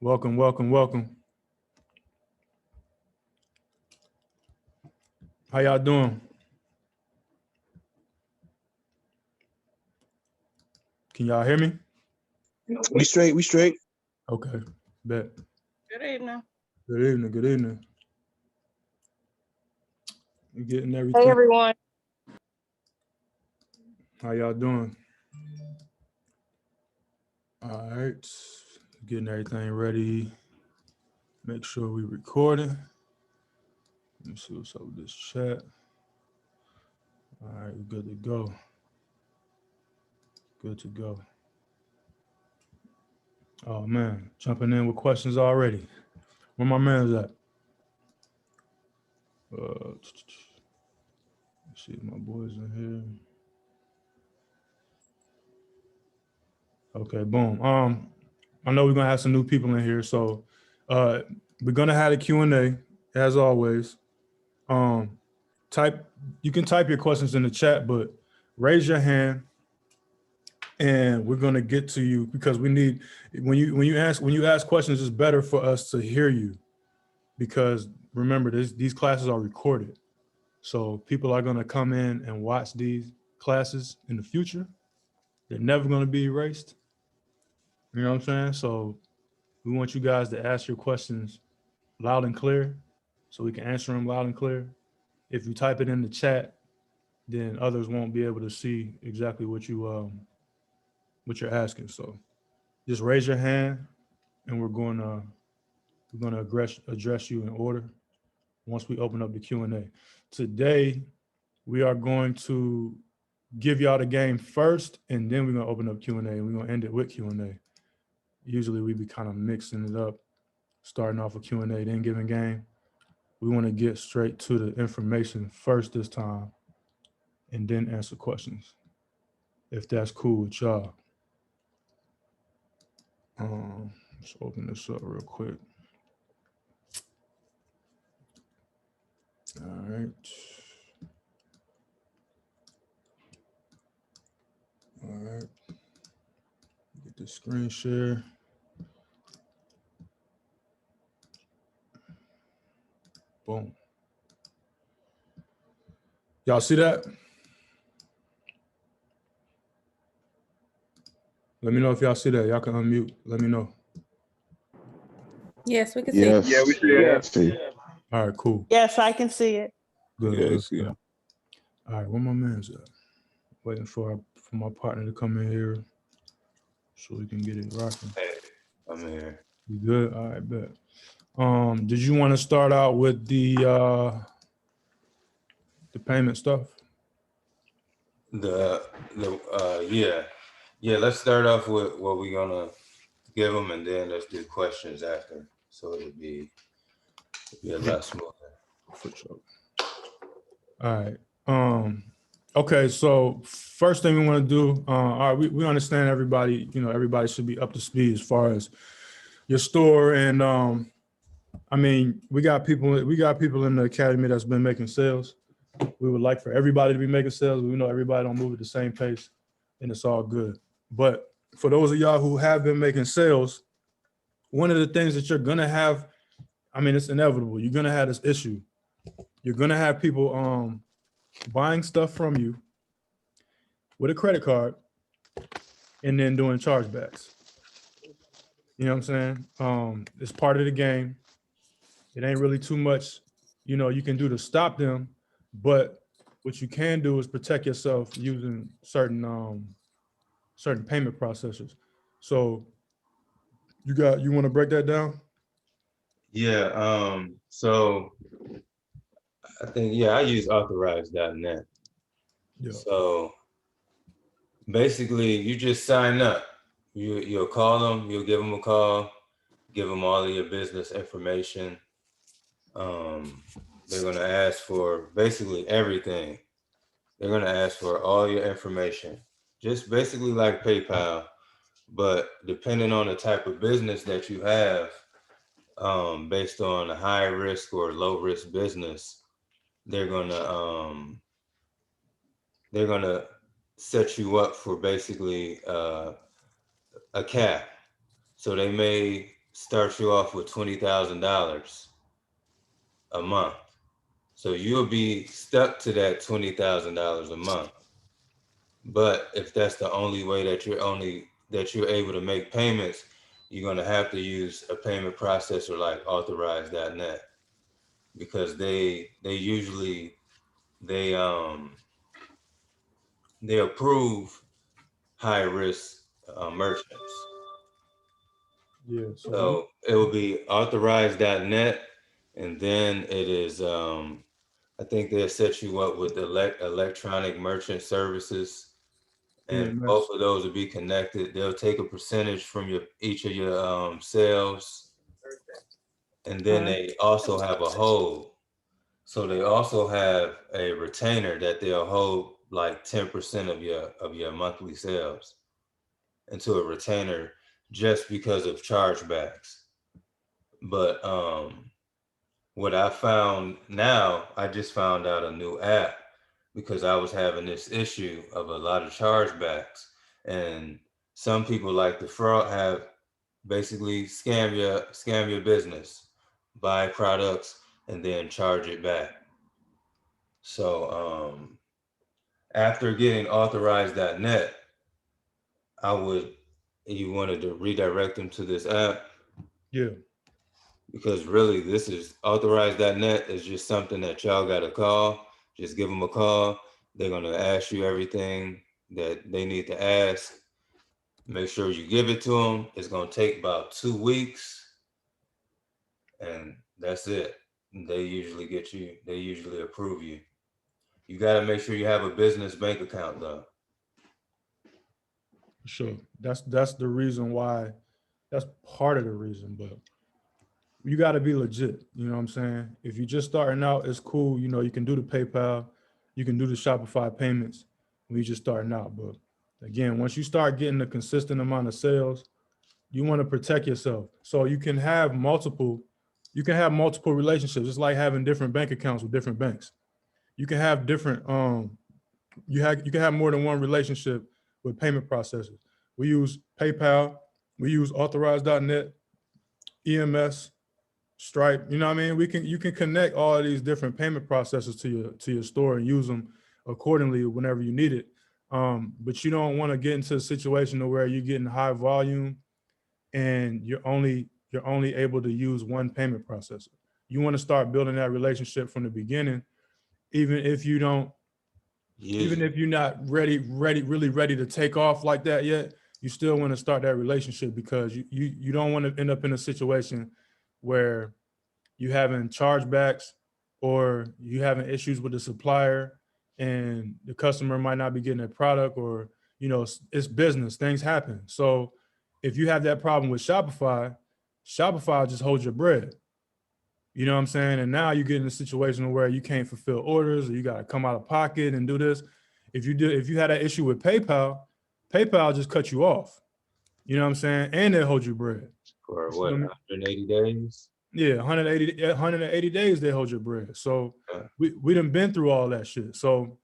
Welcome, welcome, welcome. How y'all doing? Can y'all hear me? We straight, we straight. Okay, bet. Good evening. Good evening, good evening. You getting everything? Hey, everyone. How y'all doing? All right, getting everything ready. Make sure we recording. Let me see what's up with this chat. All right, we're good to go. Good to go. Oh man, jumping in with questions already. Where my man's at? Let's see if my boys in here. Okay, boom. I know we're gonna have some new people in here, so we're gonna have a Q&A as always. You can type your questions in the chat, but raise your hand and we're gonna get to you because we need when you ask questions, it's better for us to hear you because remember these classes are recorded. So people are gonna come in and watch these classes in the future. They're never gonna be erased. You know what I'm saying? So we want you guys to ask your questions loud and clear so we can answer them loud and clear. If you type it in the chat, then others won't be able to see exactly what you're asking. So just raise your hand and we're gonna address you in order once we open up the Q&A. Today, we are going to give y'all the game first and then we're gonna open up Q&A and we're gonna end it with Q&A. Usually we be kind of mixing it up, starting off with Q&A, then giving game. We want to get straight to the information first this time and then answer questions, if that's cool with y'all. Let's open this up real quick. All right. All right. Get the screen share. Boom. Y'all see that? Let me know if y'all see that. Y'all can unmute. Let me know. Yes, we can Yes. see. Yeah, we see it. See. All right, cool. Yes, I can see it. Good. Yes, good. yeah. All right, where my man's at? Waiting for my partner to come in here so we can get it rocking. Hey, I'm here. You good? All right, bet. Did you want to start out with the payment stuff? Yeah. Let's start off with what we're gonna give them, and then let's do questions after, so it'll be a lot smoother. For sure. All right. Okay, so first thing we want to do, all right, we understand everybody, everybody should be up to speed as far as your store. And I mean, we got people in the academy that's been making sales. We would like for everybody to be making sales. We know everybody don't move at the same pace and it's all good. But for those of y'all who have been making sales, one of the things that you're gonna have, I mean, it's inevitable. You're gonna have this issue. You're gonna have people buying stuff from you with a credit card and then doing chargebacks. You know what I'm saying? It's part of the game. It ain't really too much, you can do to stop them, but what you can do is protect yourself using certain payment processors. So you want to break that down? Yeah. So I think I use authorize.net. Yeah. So basically, you just sign up. You'll call them. You'll give them a call. Give them all of your business information. They're gonna ask for basically everything. They're gonna ask for all your information, just basically like PayPal, but depending on the type of business that you have, based on a high risk or low risk business, they're gonna set you up for basically a cap. So they may starts you off with $20,000 a month. So you'll be stuck to that $20,000 a month. But if that's the only way that you're able to make payments, you're gonna have to use a payment processor like Authorize.net, because they usually they approve high risk merchants. Yeah. So So it will be Authorize.net, and then it is I think they'll set you up with electronic merchant services, and EMS. both of those will be connected. They'll take a percentage from each of your sales, and then they also have a hold. So they also have a retainer that they'll hold like 10% of your monthly sales into a retainer just because of chargebacks. But what I found now, I just found out a new app because I was having this issue of a lot of chargebacks, and some people like the fraud have basically scam your business, buy products and then charge it back. So after getting Authorize.net, you wanted to redirect them to this app, Yeah. because really this is Authorize.net is just something that y'all got to call. Just give them a call. They're going to ask you everything that they need to ask. Make sure you give it to them. It's going to take about 2 weeks, and that's it. They usually approve you. You got to make sure you have a business bank account though. Sure. That's the reason why. That's part of the reason, but you got to be legit. You know what I'm saying? If you're just starting out, it's cool. You know, you can do the PayPal, you can do the Shopify payments when you're just starting out. But again, once you start getting a consistent amount of sales, you want to protect yourself. So you can have multiple relationships. It's like having different bank accounts with different banks. You can have different, you can have more than one relationship with payment processors. We use PayPal, we use Authorize.net, EMS, Stripe. You know what I mean? You can connect all of these different payment processors to your store and use them accordingly whenever you need it. But you don't want to get into a situation where you're getting high volume and you're only able to use one payment processor. You want to start building that relationship from the beginning, even if you're not really ready to take off like that yet. You still want to start that relationship, because you don't want to end up in a situation where you having chargebacks or you having issues with the supplier and the customer might not be getting their product, or, you know, it's business, things happen. So if you have that problem with Shopify just holds your bread. You know what I'm saying? And now you get in a situation where you can't fulfill orders, or you got to come out of pocket and do this. If you had that issue with PayPal just cut you off. You know what I'm saying? And they hold you bread. For what, 180 days? Yeah, 180 days they hold your bread. So we done been through all that shit. So,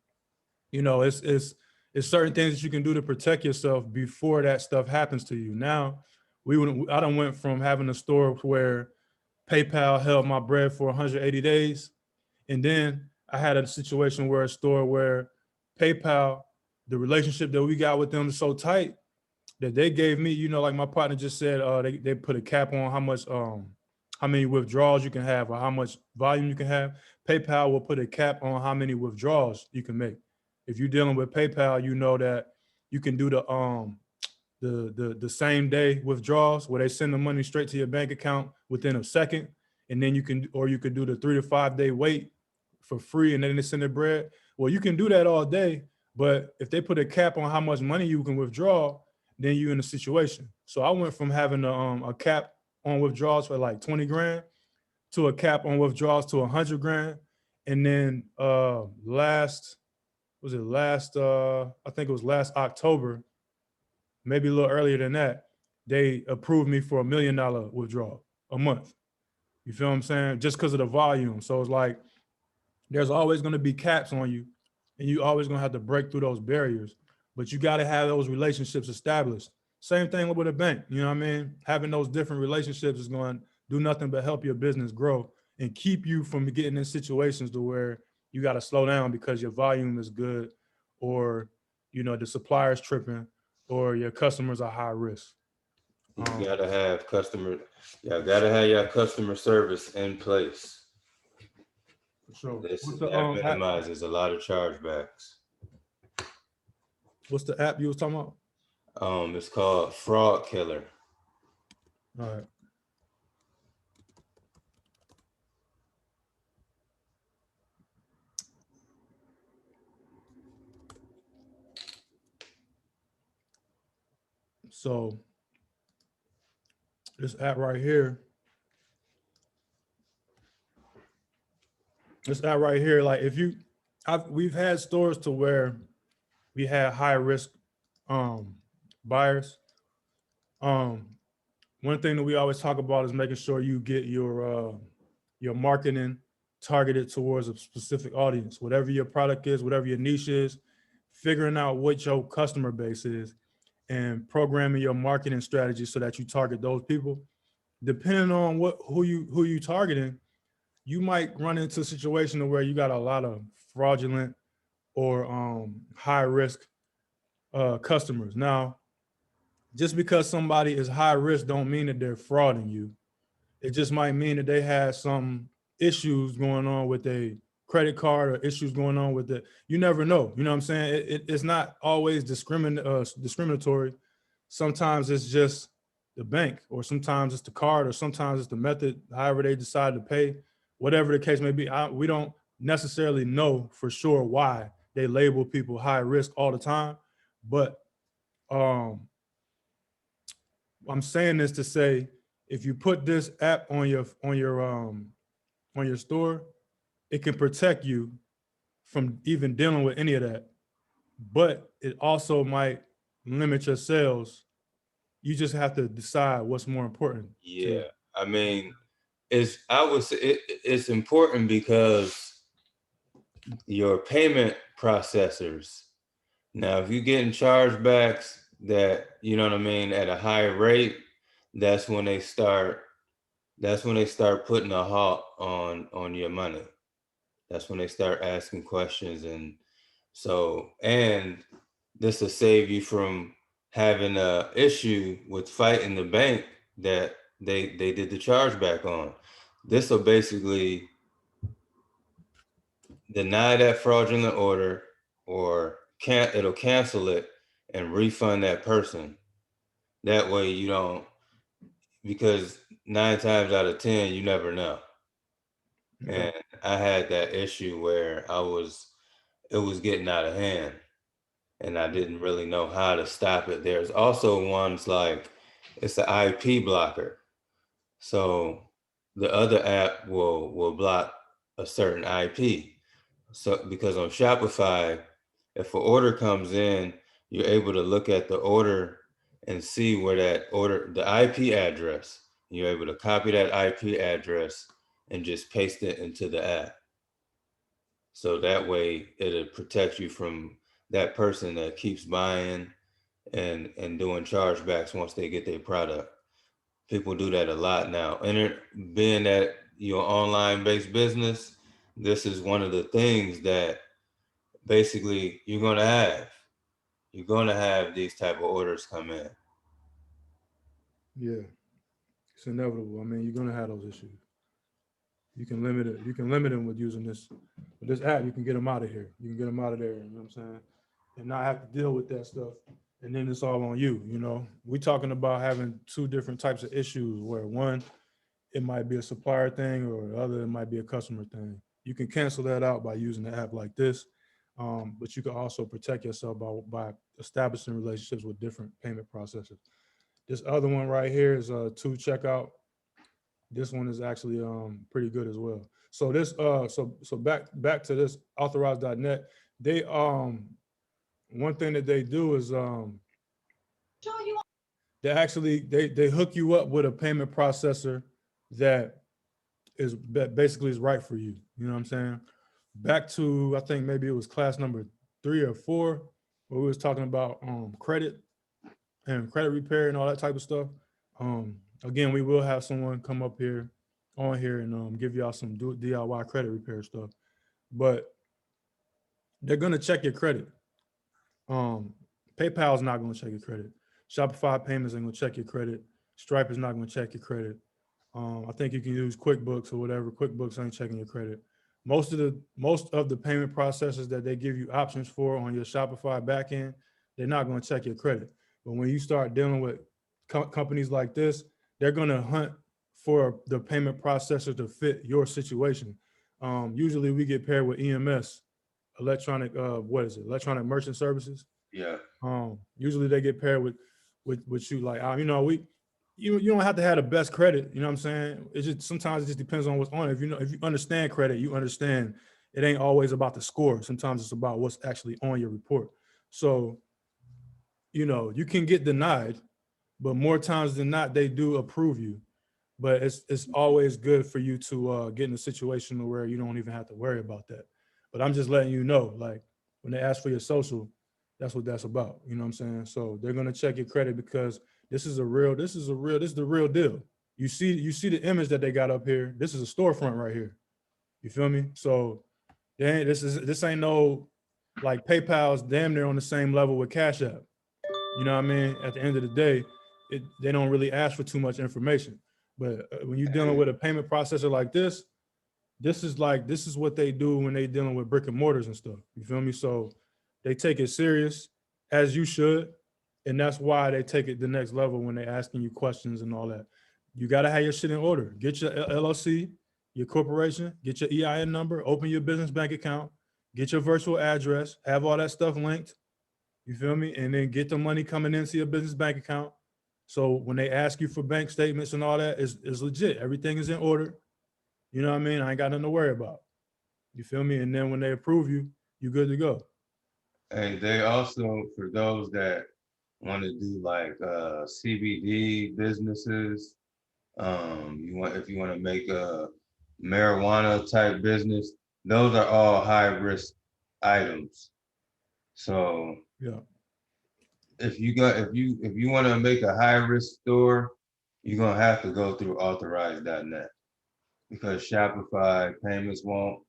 you know, it's certain things that you can do to protect yourself before that stuff happens to you. Now, I done went from having a store where PayPal held my bread for 180 days. And then I had a situation where a store where PayPal, the relationship that we got with them is so tight that they gave me, you know, like my partner just said, they put a cap on how many withdrawals you can have or how much volume you can have. PayPal will put a cap on how many withdrawals you can make. If you're dealing with PayPal, you know that you can do the same day withdrawals where they send the money straight to your bank account within a second. And then you could do the 3 to 5 day wait for free, and then they send the bread. Well, you can do that all day, but if they put a cap on how much money you can withdraw, then you're in a situation. So I went from having a cap on withdrawals for like 20 grand to a cap on withdrawals to 100 grand. And then I think it was last October, maybe a little earlier than that, they approved me for $1 million withdrawal a month. You feel what I'm saying? Just because of the volume. So it's like, there's always going to be caps on you, and you always going to have to break through those barriers, but you got to have those relationships established Same thing with a bank. You know what I mean? Having those different relationships is going to do nothing but help your business grow and keep you from getting in situations to where you got to slow down because your volume is good, or the supplier's tripping, or your customers are high risk. You gotta have your customer service in place. For sure. That minimizes a lot of chargebacks. What's the app you was talking about? It's called Fraud Killer. All right. So this app right here, like we've had stores to where we had high risk buyers. One thing that we always talk about is making sure you get your marketing targeted towards a specific audience. Whatever your product is, whatever your niche is, figuring out what your customer base is and programming your marketing strategy so that you target those people. Depending on who you targeting, you might run into a situation where you got a lot of fraudulent or high risk customers. Now, just because somebody is high risk don't mean that they're frauding you. It just might mean that they had some issues going on with a credit card or issues going on with it. You never know. You know what I'm saying? It's not always discriminatory. Sometimes it's just the bank, or sometimes it's the card, or sometimes it's the method, however they decide to pay, whatever the case may be. We don't necessarily know for sure why they label people high risk all the time. But I'm saying this to say, if you put this app on your store, it can protect you from even dealing with any of that. But it also might limit your sales. You just have to decide what's more important. Yeah, I mean, it's important because your payment processors. Now, if you're getting chargebacks that, you know what I mean, at a higher rate, that's when they start putting a halt on your money. That's when they start asking questions. And this will save you from having a issue with fighting the bank that they did the chargeback on. This will basically deny that fraudulent order, or it'll cancel it and refund that person. That way you don't, because 9 times out of 10, you never know. Okay. And I had that issue where it was getting out of hand and I didn't really know how to stop it. There's also ones like, it's an IP blocker. So the other app will block a certain IP. So because on Shopify, if an order comes in, you're able to look at the order and see where that order, the IP address, you're able to copy that IP address and just paste it into the app. So that way it'll protect you from that person that keeps buying and doing chargebacks once they get their product. People do that a lot now. And being that you're online based business, this is one of the things that basically you're going to have. You're going to have these type of orders come in. Yeah, it's inevitable. I mean, you're going to have those issues. You can limit it. You can limit them with using this app. You can get them out of here. You can get them out of there. You know what I'm saying? And not have to deal with that stuff. And then it's all on you. You know, we're talking about having 2 different types of issues where one, it might be a supplier thing, or the other, it might be a customer thing. You can cancel that out by using an app like this. But you can also protect yourself by establishing relationships with different payment processors. This other one right here is 2Checkout. This one is actually pretty good as well. So this so back to this Authorize.net. They one thing that they do is they actually they hook you up with a payment processor that basically is right for you. You know what I'm saying? Back to, I think maybe it was class number 3 or 4 where we was talking about credit. and credit repair and all that type of stuff. Again, we will have someone come up here on here and give y'all some DIY credit repair stuff, but they're gonna check your credit. PayPal is not gonna check your credit. Shopify payments ain't gonna check your credit. Stripe is not gonna check your credit. I think you can use QuickBooks or whatever. QuickBooks ain't checking your credit. Most of the payment processors that they give you options for on your Shopify backend, they're not going to check your credit. But when you start dealing with companies like this, they're going to hunt for the payment processor to fit your situation. Usually we get paired with EMS, electronic electronic merchant services. Yeah. Usually they get paired with you, like, you don't have to have the best credit, you know what I'm saying? It's just sometimes it just depends on what's on it. If you understand credit, you understand it ain't always about the score. Sometimes it's about what's actually on your report. So, you can get denied, but more times than not, they do approve you. But it's always good for you to get in a situation where you don't even have to worry about that. But I'm just letting you know, like, when they ask for your social, that's what that's about. You know what I'm saying? So they're gonna check your credit because this is the real deal. You see the image that they got up here. This is a storefront right here. You feel me? So this ain't no, like, PayPal's damn near on the same level with Cash App. You know what I mean? At the end of the day, they don't really ask for too much information. But when you're dealing with a payment processor like this is what they do when they dealing with brick and mortars and stuff. You feel me? So they take it serious, as you should. And that's why they take it the next level when they asking you questions and all that. You got to have your shit in order. Get your LLC, your corporation, get your EIN number, open your business bank account, get your virtual address, have all that stuff linked. You feel me? And then get the money coming into your business bank account. So when they ask you for bank statements and all that, is legit. Everything is in order. You know what I mean? I ain't got nothing to worry about. You feel me? And then when they approve you, you good to go. And they also, for those that want to do like CBD businesses, if you want to make a marijuana type business, those are all high risk items. So Yeah. if you want to make a high risk store, you're gonna have to go through authorize.net because Shopify payments won't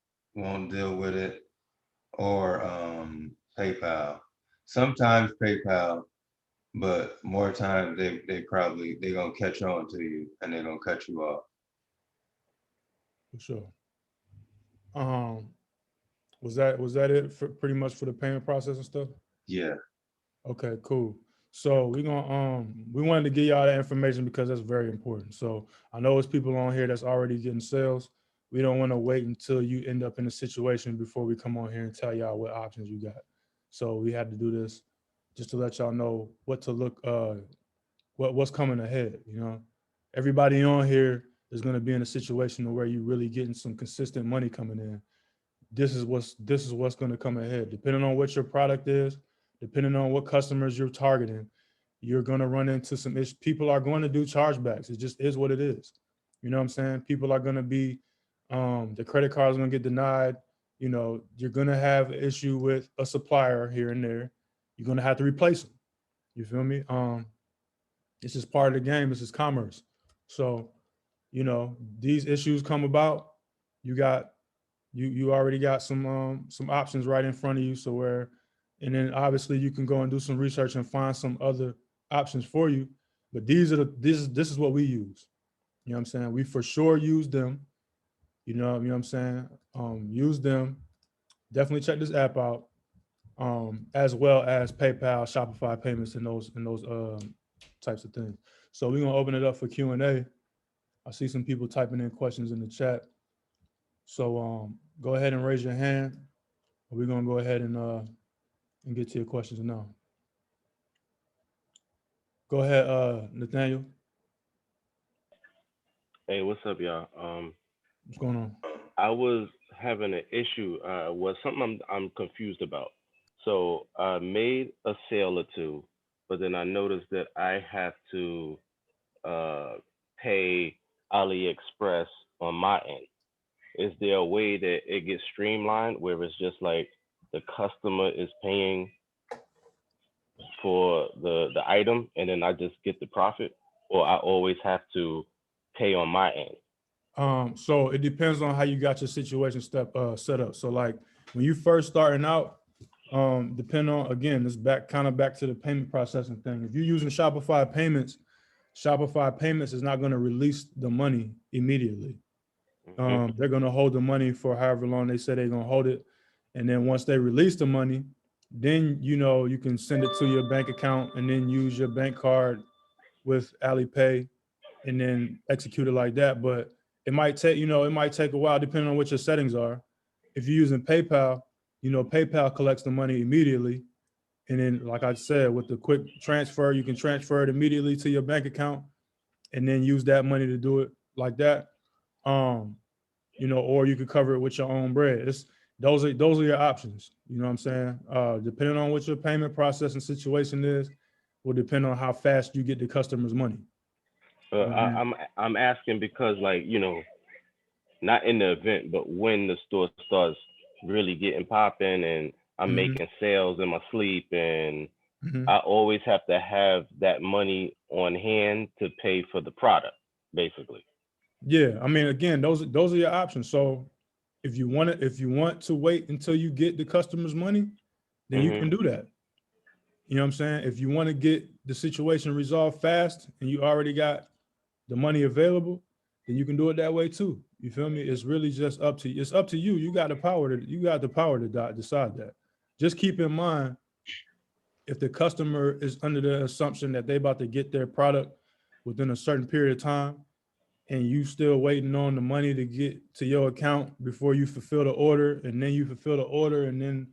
deal with it, or PayPal. Sometimes PayPal, but more times they gonna catch on to you and they're gonna cut you off. For sure. Was that it for pretty much for the payment process and stuff? Yeah. Okay, cool. So we wanted to give y'all that information because that's very important. So I know it's people on here that's already getting sales. We don't want to wait until you end up in a situation before we come on here and tell y'all what options you got. So we had to do this just to let y'all know what to look, what's coming ahead. Everybody on here is going to be in a situation where you're really getting some consistent money coming in. This is what's going to come ahead. Depending on what your product is, depending on what customers you're targeting, you're going to run into some issues. People are going to do chargebacks. It just is what it is. You know what I'm saying? People are going to be, the credit card is going to get denied. You're going to have an issue with a supplier here and there. You're going to have to replace them. You feel me? It's just part of the game. This is commerce. So, these issues come about. You already got some options right in front of you. And then obviously you can go and do some research and find some other options for you. But this is what we use. You know what I'm saying? We for sure use them. You know what I'm saying? Use them. Definitely check this app out. As well as PayPal, Shopify payments, and those types of things. So we're gonna open it up for Q&A. I see some people typing in questions in the chat. So go ahead and raise your hand. We're gonna go ahead and get to your questions now. Go ahead, Nathaniel. Hey, what's up, y'all? What's going on? I was having an issue. Was something I'm confused about. So I made a sale or two, but then I noticed that I have to pay AliExpress on my end. Is there a way that it gets streamlined where it's just like the customer is paying for the item and then I just get the profit, or I always have to pay on my end? So it depends on how you got your situation set up. So like when you first starting out, depending on, again, this back to the payment processing thing. If you're using Shopify payments is not going to release the money immediately. They're going to hold the money for however long they say they're going to hold it. And then once they release the money, then, you know, you can send it to your bank account and then use your bank card with Alipay and then execute it like that. But it might take a while depending on what your settings are. If you're using PayPal, you know, PayPal collects the money immediately. And then, like I said, with the quick transfer, you can transfer it immediately to your bank account and then use that money to do it like that. You know, or you could cover it with your own bread. Those are your options. You know what I'm saying? Depending on what your payment processing situation is, will depend on how fast you get the customer's money. I'm asking because, like, you know, not in the event, but when the store starts really getting popping and I'm making sales in my sleep, and I always have to have that money on hand to pay for the product, basically. Yeah, I mean, again, those are your options. So if you want to wait until you get the customer's money, then you can do that. You know what I'm saying? If you want to get the situation resolved fast and you already got the money available, then you can do it that way too. You feel me? It's really just up to you. It's up to you. You got the power to decide that. Just keep in mind, if the customer is under the assumption that they about to get their product within a certain period of time, and you still waiting on the money to get to your account before you fulfill the order, and then you fulfill the order, and then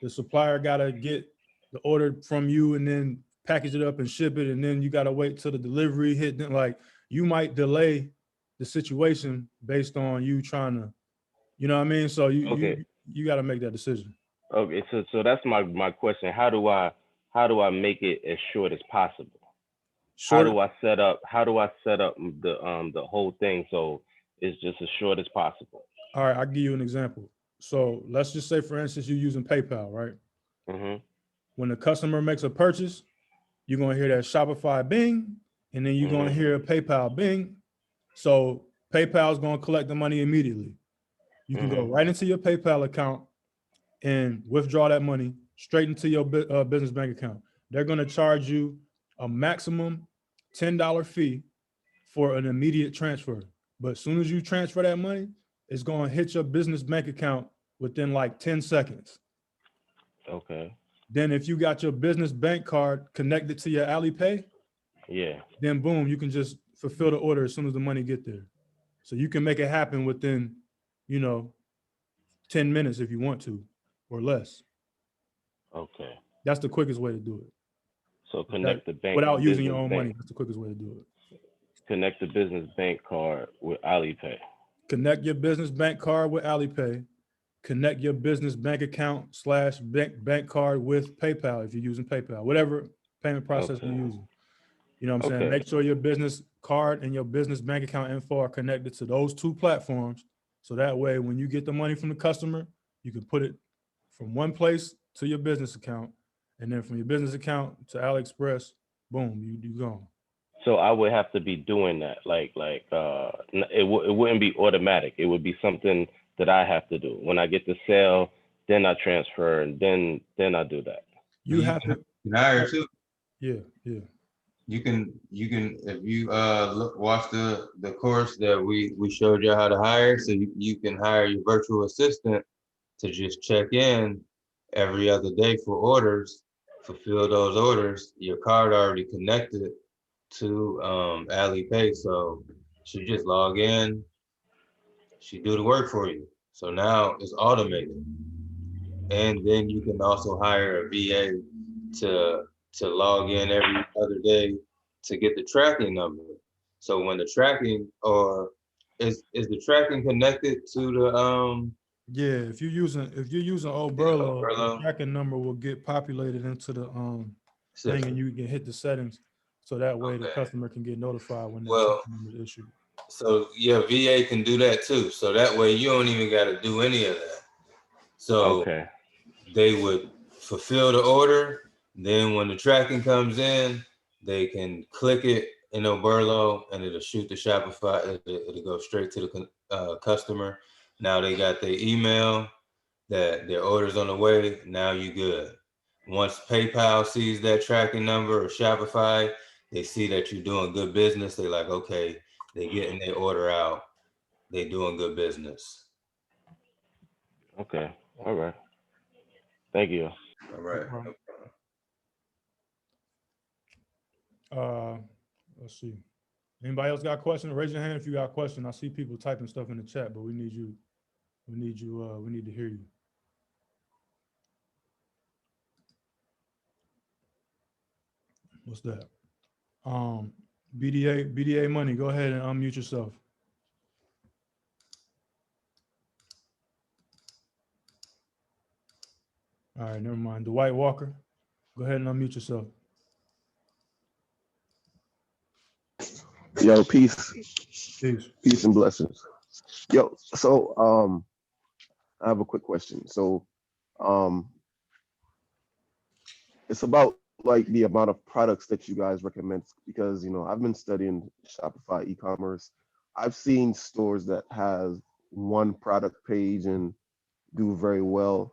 the supplier gotta get the order from you and then package it up and ship it, and then you gotta wait till the delivery hit. Then, like, you might delay the situation based on you trying to, you know what I mean? So you gotta make that decision. Okay, so that's my question. How do I make it as short as possible? How do I set up the whole thing so it's just as short as possible? All right, I'll give you an example. So let's just say, for instance, you're using PayPal, right? When the customer makes a purchase, you're gonna hear that Shopify bing, and then you're gonna hear a PayPal bing. So PayPal is gonna collect the money immediately. You can go right into your PayPal account and withdraw that money straight into your business bank account. They're gonna charge you a maximum $10 fee for an immediate transfer. But as soon as you transfer that money, it's gonna hit your business bank account within like 10 seconds. Okay. Then if you got your business bank card connected to your Alipay, then boom, you can just fulfill the order as soon as the money get there. So you can make it happen within, 10 minutes if you want to, or less. Okay. That's the quickest way to do it. So connect the bank without using your own money. That's the quickest way to do it. Connect the business bank card with Alipay. Connect your business bank card with Alipay. Connect your business bank account / bank card with PayPal if you're using PayPal, whatever payment process you're using. You know what I'm saying? Make sure your business card and your business bank account info are connected to those two platforms. So that way, when you get the money from the customer, you can put it from one place to your business account, and then from your business account to AliExpress, boom, you gone. So I would have to be doing that, it wouldn't be automatic. It would be something that I have to do. When I get the sale, then I transfer, and then I do that. You have to hire too. Yeah. You can if you watch the course that we showed you how to hire, so you can hire your virtual assistant to just check in every other day for orders, fulfill those orders. Your card already connected to Alipay, so she just log in, she do the work for you. So now it's automated. And then you can also hire a VA to log in every other day to get the tracking number. So when the tracking, or is the tracking connected to the Yeah, if you're using Oberlo, the tracking number will get populated into the thing, and you can hit the settings, so that way the customer can get notified when the tracking number is issued. So yeah, VA can do that too. So that way you don't even got to do any of that. So they would fulfill the order, Then when the tracking comes in, they can click it in Oberlo and it'll shoot the Shopify. It'll go straight to the customer. Now they got their email that their order's on the way. Now you good. Once PayPal sees that tracking number or Shopify, they see that you're doing good business. They like, okay, they getting their order out. They doing good business. Okay. All right. Thank you. All right. Let's see. Anybody else got a question? Raise your hand if you got a question. I see people typing stuff in the chat, but we need you. We need to hear you. What's that? BDA money. Go ahead and unmute yourself. All right, never mind. Dwight Walker, go ahead and unmute yourself. Yo, peace, Peace. peace and blessings. Yo, so I have a quick question. So it's about like the amount of products that you guys recommend, because I've been studying Shopify e-commerce. I've seen stores that has one product page and do very well.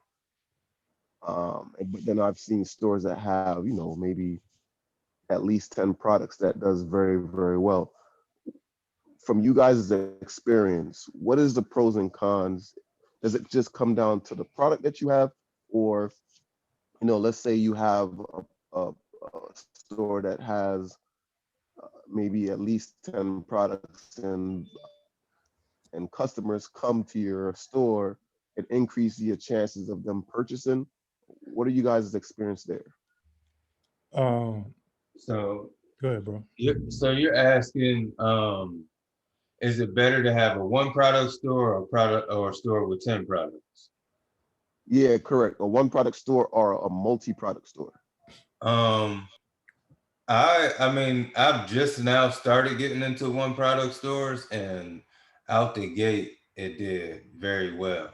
But then I've seen stores that have, maybe at least 10 products that does very, very well. From you guys' experience, what is the pros and cons? Does it just come down to the product that you have? Or, let's say you have a store that has maybe at least 10 products and customers come to your store, it increases your chances of them purchasing. What are you guys' experience there? So Go ahead, bro. you're asking, is it better to have a one product store or a store with 10 products? Yeah, correct. A one product store or a multi-product store. I mean, I've just now started getting into one product stores, and out the gate, it did very well,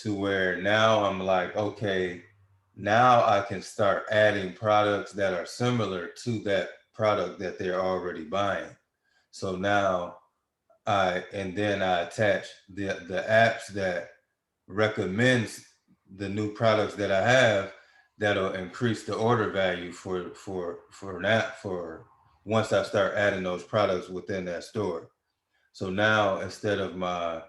to where now I'm like, okay, now I can start adding products that are similar to that product that they're already buying. So now then I attach the apps that recommends the new products that I have, that'll increase the order value for once I start adding those products within that store. So now instead of my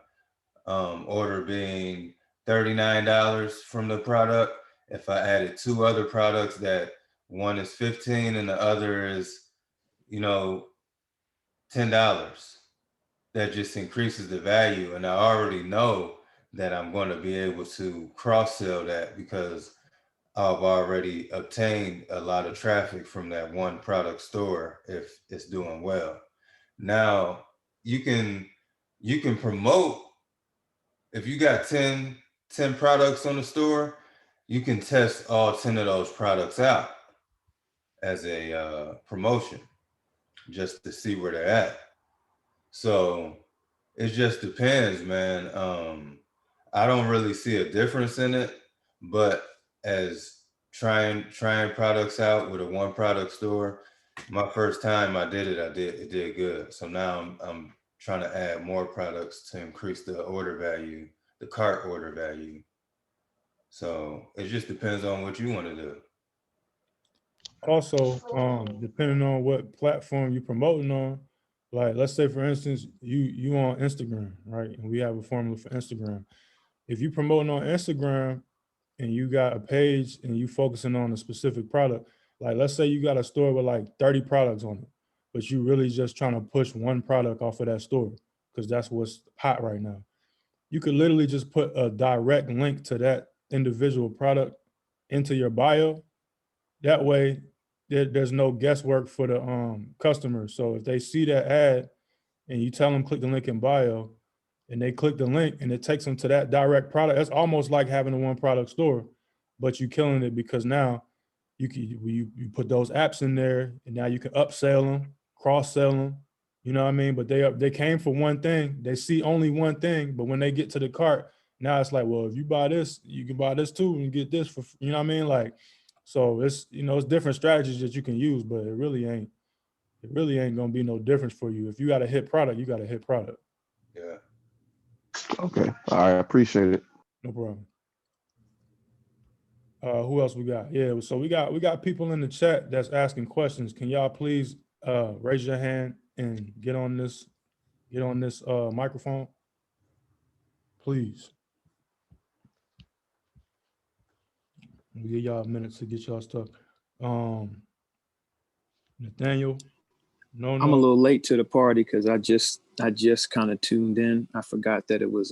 order being $39 from the product, if I added two other products, that one is $15 and the other is, $10, that just increases the value. And I already know that I'm going to be able to cross-sell that because I've already obtained a lot of traffic from that one product store if it's doing well. Now you can promote, if you got 10 products on the store, you can test all 10 of those products out as a promotion just to see where they're at. So it just depends, man. I don't really see a difference in it, but as trying products out with a one product store, my first time I did it, it did good. So now I'm trying to add more products to increase the order value, the cart order value. So it just depends on what you want to do. Also, depending on what platform you're promoting on, like let's say for instance, you on Instagram, right? And we have a formula for Instagram. If you promoting on Instagram and you got a page and you focusing on a specific product, like let's say you got a store with like 30 products on it, but you really just trying to push one product off of that store because that's what's hot right now. You could literally just put a direct link to that individual product into your bio. That way, there's no guesswork for the customers. So if they see that ad and you tell them click the link in bio and they click the link and it takes them to that direct product, that's almost like having a one product store, but you're killing it because now you put those apps in there and now you can upsell them, cross sell them, you know what I mean? But they came for one thing, they see only one thing, but when they get to the cart, now it's like, well, if you buy this, you can buy this too and get this for, you know what I mean? Like, So it's, you know, it's different strategies that you can use, but it really ain't gonna be no difference for you. If you got a hit product, you got a hit product. Yeah. Okay. All right. I appreciate it. No problem. Who else we got? Yeah, so we got people in the chat that's asking questions. Can y'all please raise your hand and get on this microphone? Please. We'll give y'all a minute to get y'all stuff. Nathaniel, no. I'm a little late to the party because I just kind of tuned in. I forgot that it was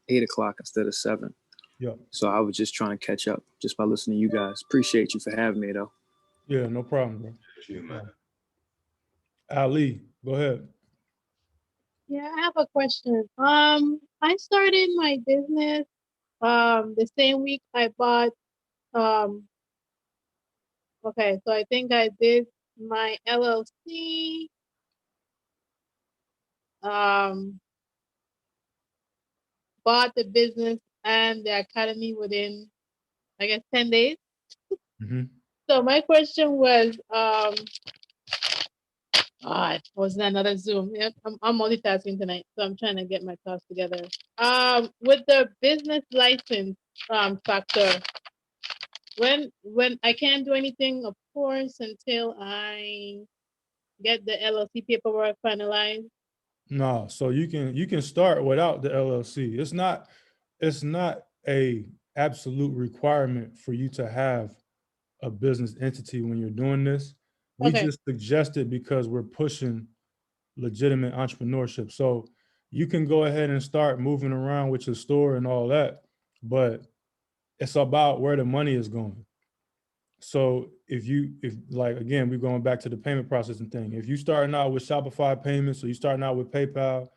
8 o'clock instead of 7. Yeah. So I was just trying to catch up just by listening to you guys. Appreciate you for having me though. Yeah, no problem, bro. You, man. Ali, go ahead. Yeah, I have a question. I started my business the same week I bought okay, so I think I did my LLC bought the business and the academy within I guess 10 days. Mhm. So my question was I was in another Zoom. Yeah, I'm multitasking tonight, so I'm trying to get my thoughts together. With the business license factor, when I can't do anything, of course, until I get the LLC paperwork finalized. No, so you can start without the LLC. It's not a absolute requirement for you to have a business entity when you're doing this. We Okay. just suggest it because we're pushing legitimate entrepreneurship. So you can go ahead and start moving around with your store and all that, but it's about where the money is going. So if like, again, we're going back to the payment processing thing. If you starting out with Shopify payments or you starting out with PayPal,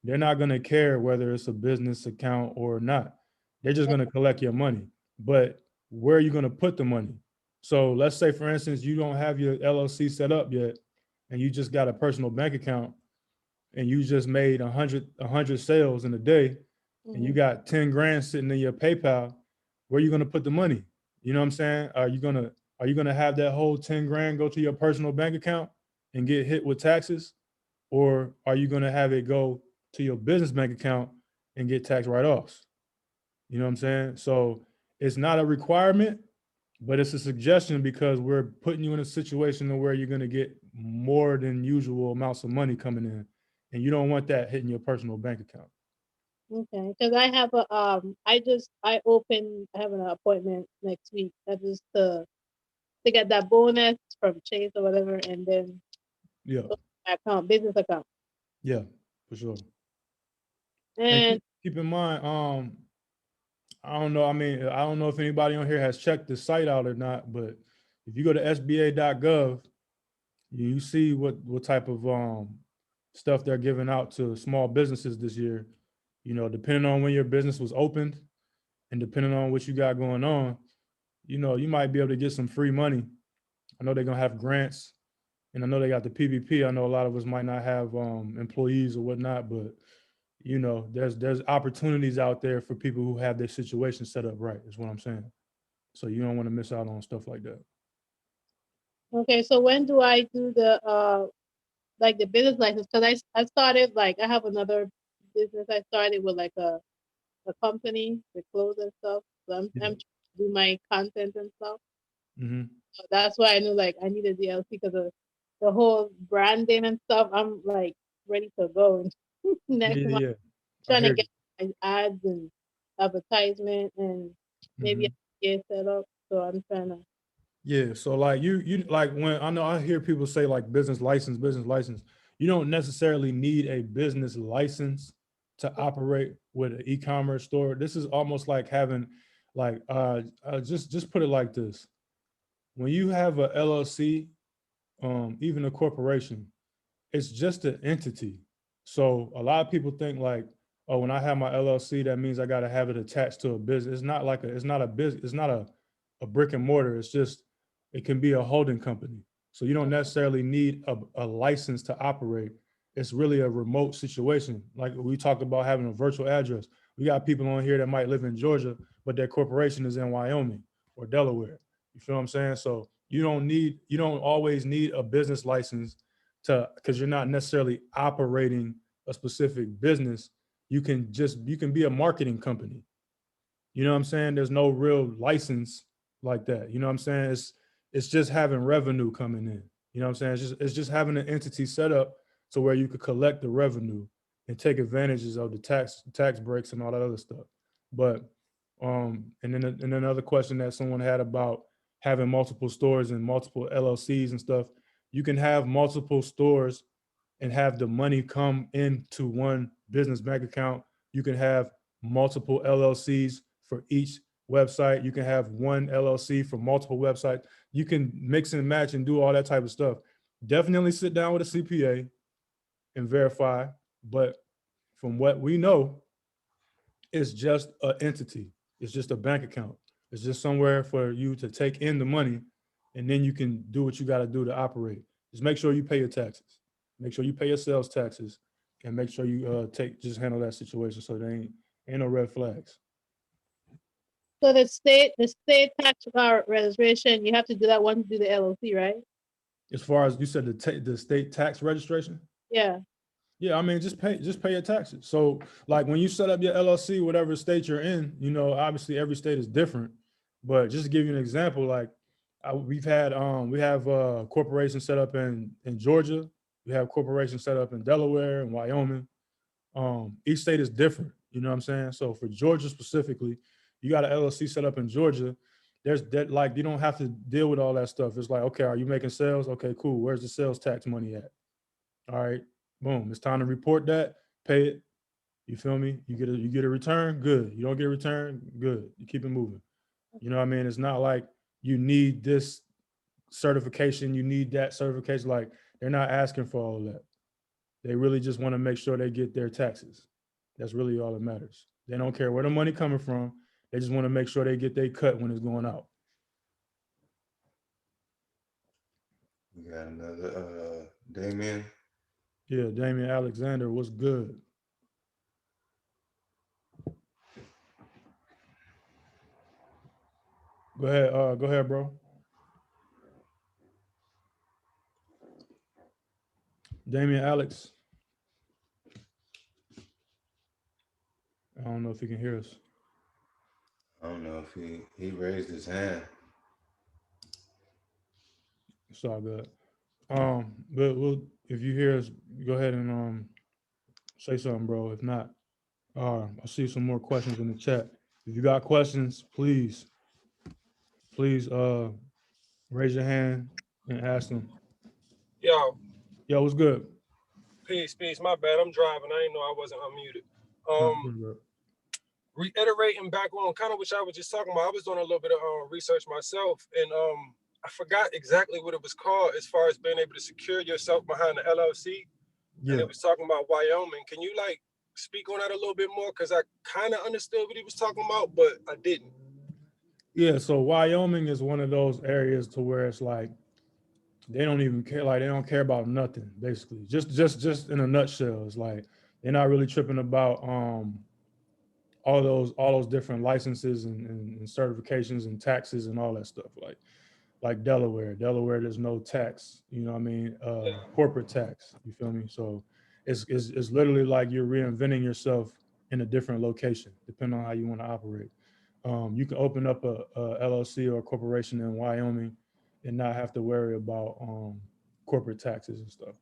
they're not going to care whether it's a business account or not. They're just going to collect your money. But where are you going to put the money? So let's say, for instance, you don't have your LLC set up yet, and you just got a personal bank account, and you just made 100 sales in a day, and you got 10 grand sitting in your PayPal. Where are you going to put the money? You know what I'm saying? Are you gonna have that whole 10 grand go to your personal bank account and get hit with taxes? Or are you gonna have it go to your business bank account and get tax write-offs? You know what I'm saying? So it's not a requirement, but it's a suggestion because we're putting you in a situation where you're gonna get more than usual amounts of money coming in, and you don't want that hitting your personal bank account. Okay, because I have a I have an appointment next week. That is to get that bonus from Chase or whatever, and then Yeah, account, business account. yeah, for sure. And And keep in mind, I don't know. I mean, I don't know if anybody on here has checked the site out or not, but if you go to SBA.gov, you see what type of stuff they're giving out to small businesses this year. You know, depending on when your business was opened and depending on what you got going on, you know, you might be able to get some free money. I know they're gonna have grants, and I know they got the PPP. I know a lot of us might not have employees or whatnot, but you know, there's opportunities out there for people who have their situation set up right, is what I'm saying. So you don't want to miss out on stuff like that. okay, so when do I do the like the business license? Because I started like I have another business I started with like a company with clothes and stuff. So I'm trying to do my content and stuff. Mm-hmm. So that's why I knew like I needed the LLC because of the whole branding and stuff. I'm like ready to go next month. Yeah. Trying to get my ads and advertisement and maybe get set up. So I'm trying to. Yeah. So like you like when I hear people say like business license, you don't necessarily need a business license to operate with an e-commerce store. This is almost like having like just put it like this. When you have a LLC, even a corporation, it's just an entity. So a lot of people think like, oh, when I have my LLC, that means I got to have it attached to a business. It's not like it's not a business. It's not a brick and mortar. It's just, it can be a holding company. So you don't necessarily need a license to operate. It's really a remote situation. Like we talked about having a virtual address. We got people on here that might live in Georgia, but their corporation is in Wyoming or Delaware. You feel what I'm saying? So you don't always need a business license because you're not necessarily operating a specific business. You can be a marketing company. You know what I'm saying? There's no real license like that. You know what I'm saying? It's just having revenue coming in. You know what I'm saying? It's just having an entity set up to where you could collect the revenue and take advantages of the tax breaks and all that other stuff. But and then another question that someone had about having multiple stores and multiple LLCs and stuff. You can have multiple stores and have the money come into one business bank account. You can have multiple LLCs for each website. You can have one LLC for multiple websites. You can mix and match and do all that type of stuff. Definitely sit down with a CPA and verify. But from what we know, it's just an entity. It's just a bank account. It's just somewhere for you to take in the money, and then you can do what you got to do to operate. Just make sure you pay your taxes. Make sure you pay your sales taxes, and make sure you just handle that situation so there ain't no red flags. So the state tax registration, you have to do that once you do the LLC, right? As far as you said, the state tax registration. Yeah. Yeah, I mean, just pay your taxes. So like when you set up your LLC, whatever state you're in, you know, obviously every state is different. But just to give you an example, like we have corporations set up in Georgia. We have corporations set up in Delaware and Wyoming. Each state is different. You know what I'm saying? So for Georgia specifically, you got an LLC set up in Georgia. There's that, like, you don't have to deal with all that stuff. It's like, okay, are you making sales? Okay, cool. Where's the sales tax money at? All right. Boom, it's time to report that, pay it. You feel me? You get a return, good. You don't get a return, good. You keep it moving. You know what I mean? It's not like you need this certification, you need that certification. Like, they're not asking for all of that. They really just want to make sure they get their taxes. That's really all that matters. They don't care where the money coming from. They just want to make sure they get their cut when it's going out. We got another Damien. Yeah, Damian Alexander, what's good? Go ahead, bro. Damian Alex. I don't know if he can hear us. I don't know if he raised his hand. It's all good. But if you hear us, go ahead and say something, bro. If not, I see some more questions in the chat. If you got questions, please raise your hand and ask them. Yo, What's good? peace. My bad. I'm driving. I didn't know I wasn't unmuted. Reiterating back on kind of what I was just talking about. I was doing a little bit of research myself, and I forgot exactly what it was called as far as being able to secure yourself behind the LLC. Yeah. And it was talking about Wyoming. Can you like speak on that a little bit more? Because I kind of understood what he was talking about, but I didn't. Yeah, so Wyoming is one of those areas to where it's like they don't even care, like they don't care about nothing, basically. Just in a nutshell, it's like they're not really tripping about all those different licenses and certifications and taxes and all that stuff. Like Delaware, there's no tax, you know what I mean? Corporate tax, you feel me? So it's literally like you're reinventing yourself in a different location, depending on how you want to operate. You can open up a LLC or a corporation in Wyoming and not have to worry about corporate taxes and stuff.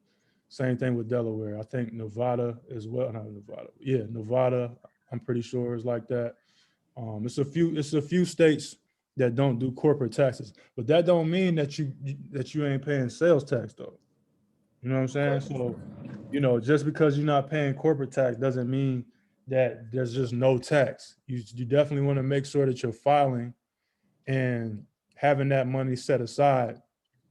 Same thing with Delaware. I think Nevada as well. Not Nevada. Yeah, Nevada, I'm pretty sure is like that. It's a few states that don't do corporate taxes, but that don't mean that you ain't paying sales tax though. You know what I'm saying? So, you know, just because you're not paying corporate tax doesn't mean that there's just no tax. You definitely want to make sure that you're filing and having that money set aside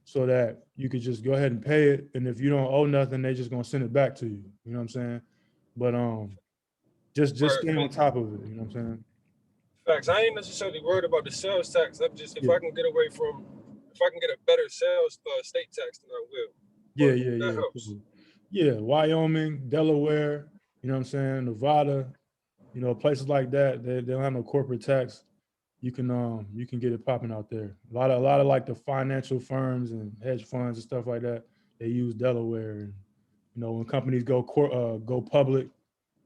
so that you could just go ahead and pay it. And if you don't owe nothing, they just gonna send it back to you. You know what I'm saying? But just stay on top of it. You know what I'm saying? Facts. I ain't necessarily worried about the sales tax. I'm just if I can get a better sales state tax, then I will. Yeah. That helps. Yeah, Wyoming, Delaware, you know what I'm saying? Nevada, you know, places like that, they don't have no corporate tax. you can get it popping out there. A lot of like the financial firms and hedge funds and stuff like that, they use Delaware. And you know, when companies go public,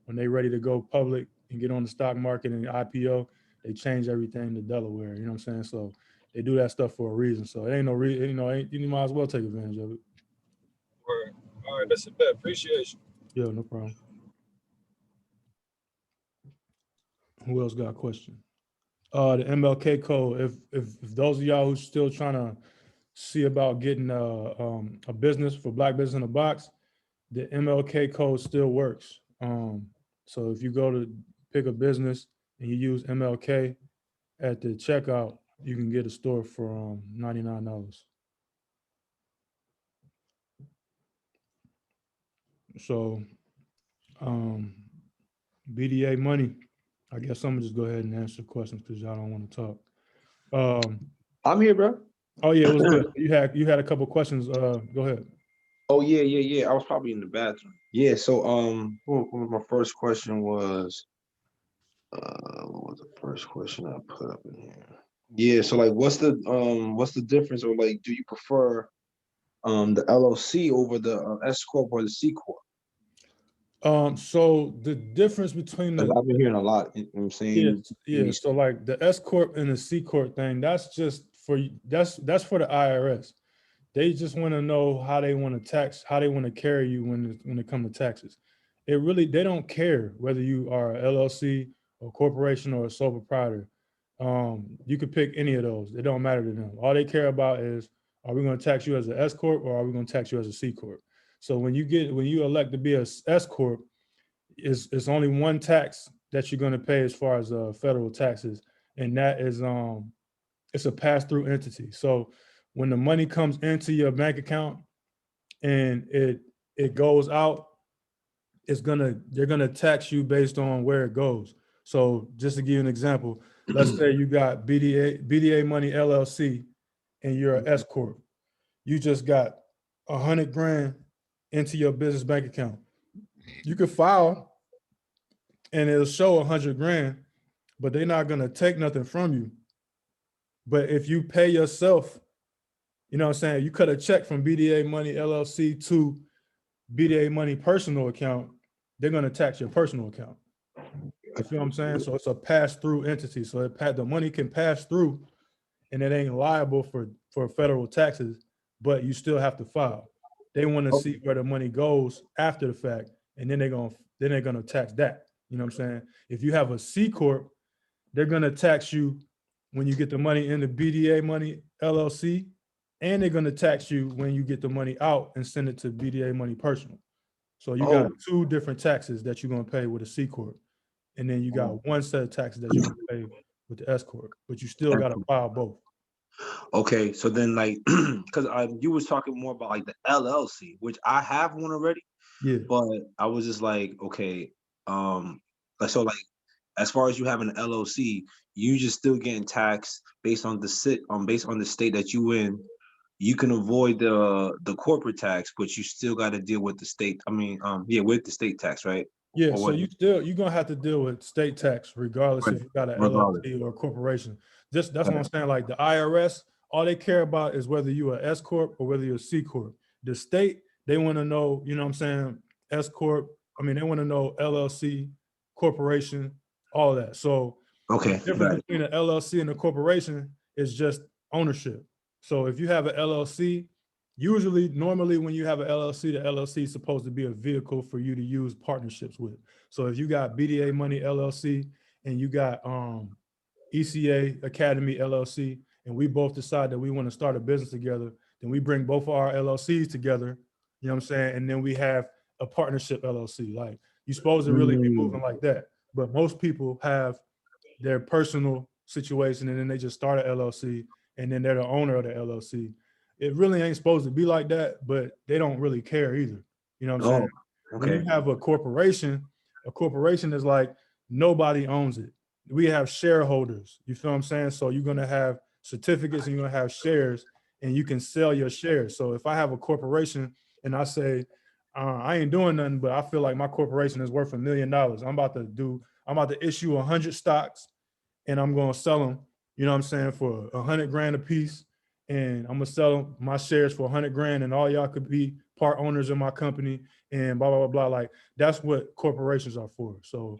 when they're ready to go public and get on the stock market and IPO, they change everything to Delaware. You know what I'm saying? So they do that stuff for a reason. So it ain't no reason, you know, you might as well take advantage of it. Word. All right, that's a bet. Appreciation. Yeah, no problem. Who else got a question? The MLK code. If those of y'all who's still trying to see about getting a business for Black Business in a Box, the MLK code still works. So if you go to pick a business and you use MLK at the checkout, you can get a store for $99. So BDA money, I guess I'm gonna just go ahead and answer questions because y'all don't want to talk. I'm here, bro. Oh yeah, it was good. You had a couple questions. Go ahead. Oh yeah. I was probably in the bathroom. Yeah. So what was my first question was, what was the first question I put up in here? Yeah. So like, what's the difference, or like, do you prefer the LLC over the S corp or the C corp? So the difference between the I've been hearing a lot. You know what I'm saying? yeah. So like the S corp and the C corp thing, that's just for that's for the IRS. They just want to know how they want to tax, how they want to carry you when it comes to taxes. They don't care whether you are a LLC or corporation or a sole proprietor. You could pick any of those. It don't matter to them. All they care about is, are we going to tax you as an S corp or are we going to tax you as a C corp? So when you elect to be a S corp, it's only one tax that you're going to pay as far as federal taxes, and that is it's a pass-through entity. So when the money comes into your bank account and it goes out, they're gonna tax you based on where it goes. So just to give you an example, let's say you got BDA Money LLC and you're an S corp. You just got $100 grand into your business bank account. You could file and it'll show 100 grand, but they're not gonna take nothing from you. But if you pay yourself, you know what I'm saying, you cut a check from BDA Money LLC to BDA Money personal account, they're gonna tax your personal account. You feel what I'm saying? So it's a pass-through entity. So the money can pass through and it ain't liable for federal taxes, but you still have to file. They want to see where the money goes after the fact, and then they're gonna tax that. You know what I'm saying? If you have a C corp, they're gonna tax you when you get the money in the BDA Money LLC, and they're gonna tax you when you get the money out and send it to BDA Money Personal. So you got two different taxes that you're gonna pay with a C corp, and then you got one set of taxes that you're gonna pay with the S corp, but you still gotta file both. Okay, so then like, because you was talking more about like the LLC, which I have one already. Yeah. But I was just like, okay, so like, as far as you have an LLC, you just still getting taxed based on the state that you in. You can avoid the corporate tax, but you still got to deal with the state. I mean, with the state tax, right? Yeah. So you're gonna have to deal with state tax regardless if you got an LLC or a corporation. That's what I'm saying. Like the IRS, all they care about is whether you're an S corp or whether you're a C corp. The state, they want to know, you know what I'm saying, S corp. I mean, they want to know LLC, corporation, all that. So the difference between an LLC and a corporation is just ownership. So if you have an LLC, normally when you have an LLC, the LLC is supposed to be a vehicle for you to use partnerships with. So if you got BDA Money LLC and you got ECA Academy LLC, and we both decide that we want to start a business together, then we bring both of our LLCs together, you know what I'm saying? And then we have a partnership LLC. Like you're supposed to really be moving like that. But most people have their personal situation and then they just start an LLC and then they're the owner of the LLC. It really ain't supposed to be like that, but they don't really care either. You know what I'm saying? When you have a corporation is like nobody owns it. We have shareholders. You feel what I'm saying? So you're gonna have certificates and you're gonna have shares and you can sell your shares. So if I have a corporation and I say, I ain't doing nothing, but I feel like my corporation is worth $1 million. I'm about to issue 100 stocks and I'm gonna sell them, you know what I'm saying, for 100 grand a piece, and I'm gonna sell my shares for 100 grand, and all y'all could be part owners in my company, and blah, blah, blah, blah. Like, that's what corporations are for. So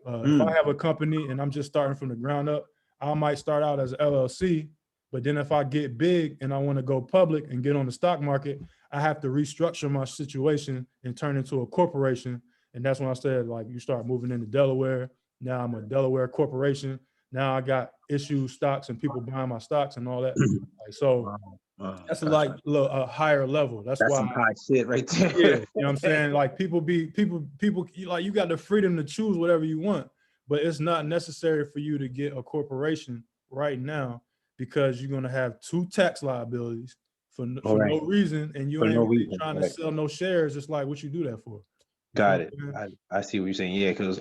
if I have a company and I'm just starting from the ground up, I might start out as an LLC, but then if I get big and I want to go public and get on the stock market, I have to restructure my situation and turn into a corporation. And that's when I said, like, you start moving into Delaware. Now I'm a Delaware corporation. Now I got issued stocks and people buying my stocks and all that. Like, so that's like a higher level. That's why. some high shit right there. Yeah, you know what I'm saying? Like, people like, you got the freedom to choose whatever you want, but it's not necessary for you to get a corporation right now, because you're gonna have 2 tax liabilities for no reason, and you For ain't no really reason, trying to right. sell no shares. It's like, what you do that for? Got You it. know what I'm saying? I see what you're saying. Yeah, because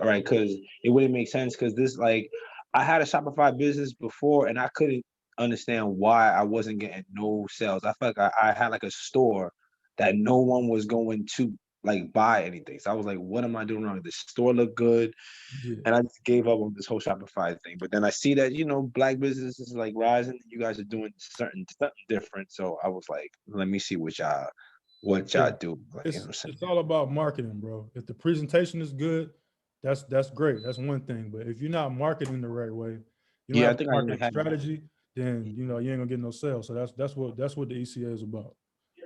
it wouldn't make sense, because this, like, I had a Shopify business before and I couldn't understand why I wasn't getting no sales. I felt like I had like a store that no one was going to like buy anything. So I was like, what am I doing wrong? The store looked good. Yeah. And I just gave up on this whole Shopify thing. But then I see that, Black businesses like rising. You guys are doing something different. So I was like, let me see what y'all do. Like, you know what I'm saying? It's all about marketing, bro. If the presentation is good, that's great. That's one thing. But if you're not marketing the right way, you don't Yeah, I have think a I marketing had. strategy, then you ain't gonna get no sales. So that's what the ECA is about.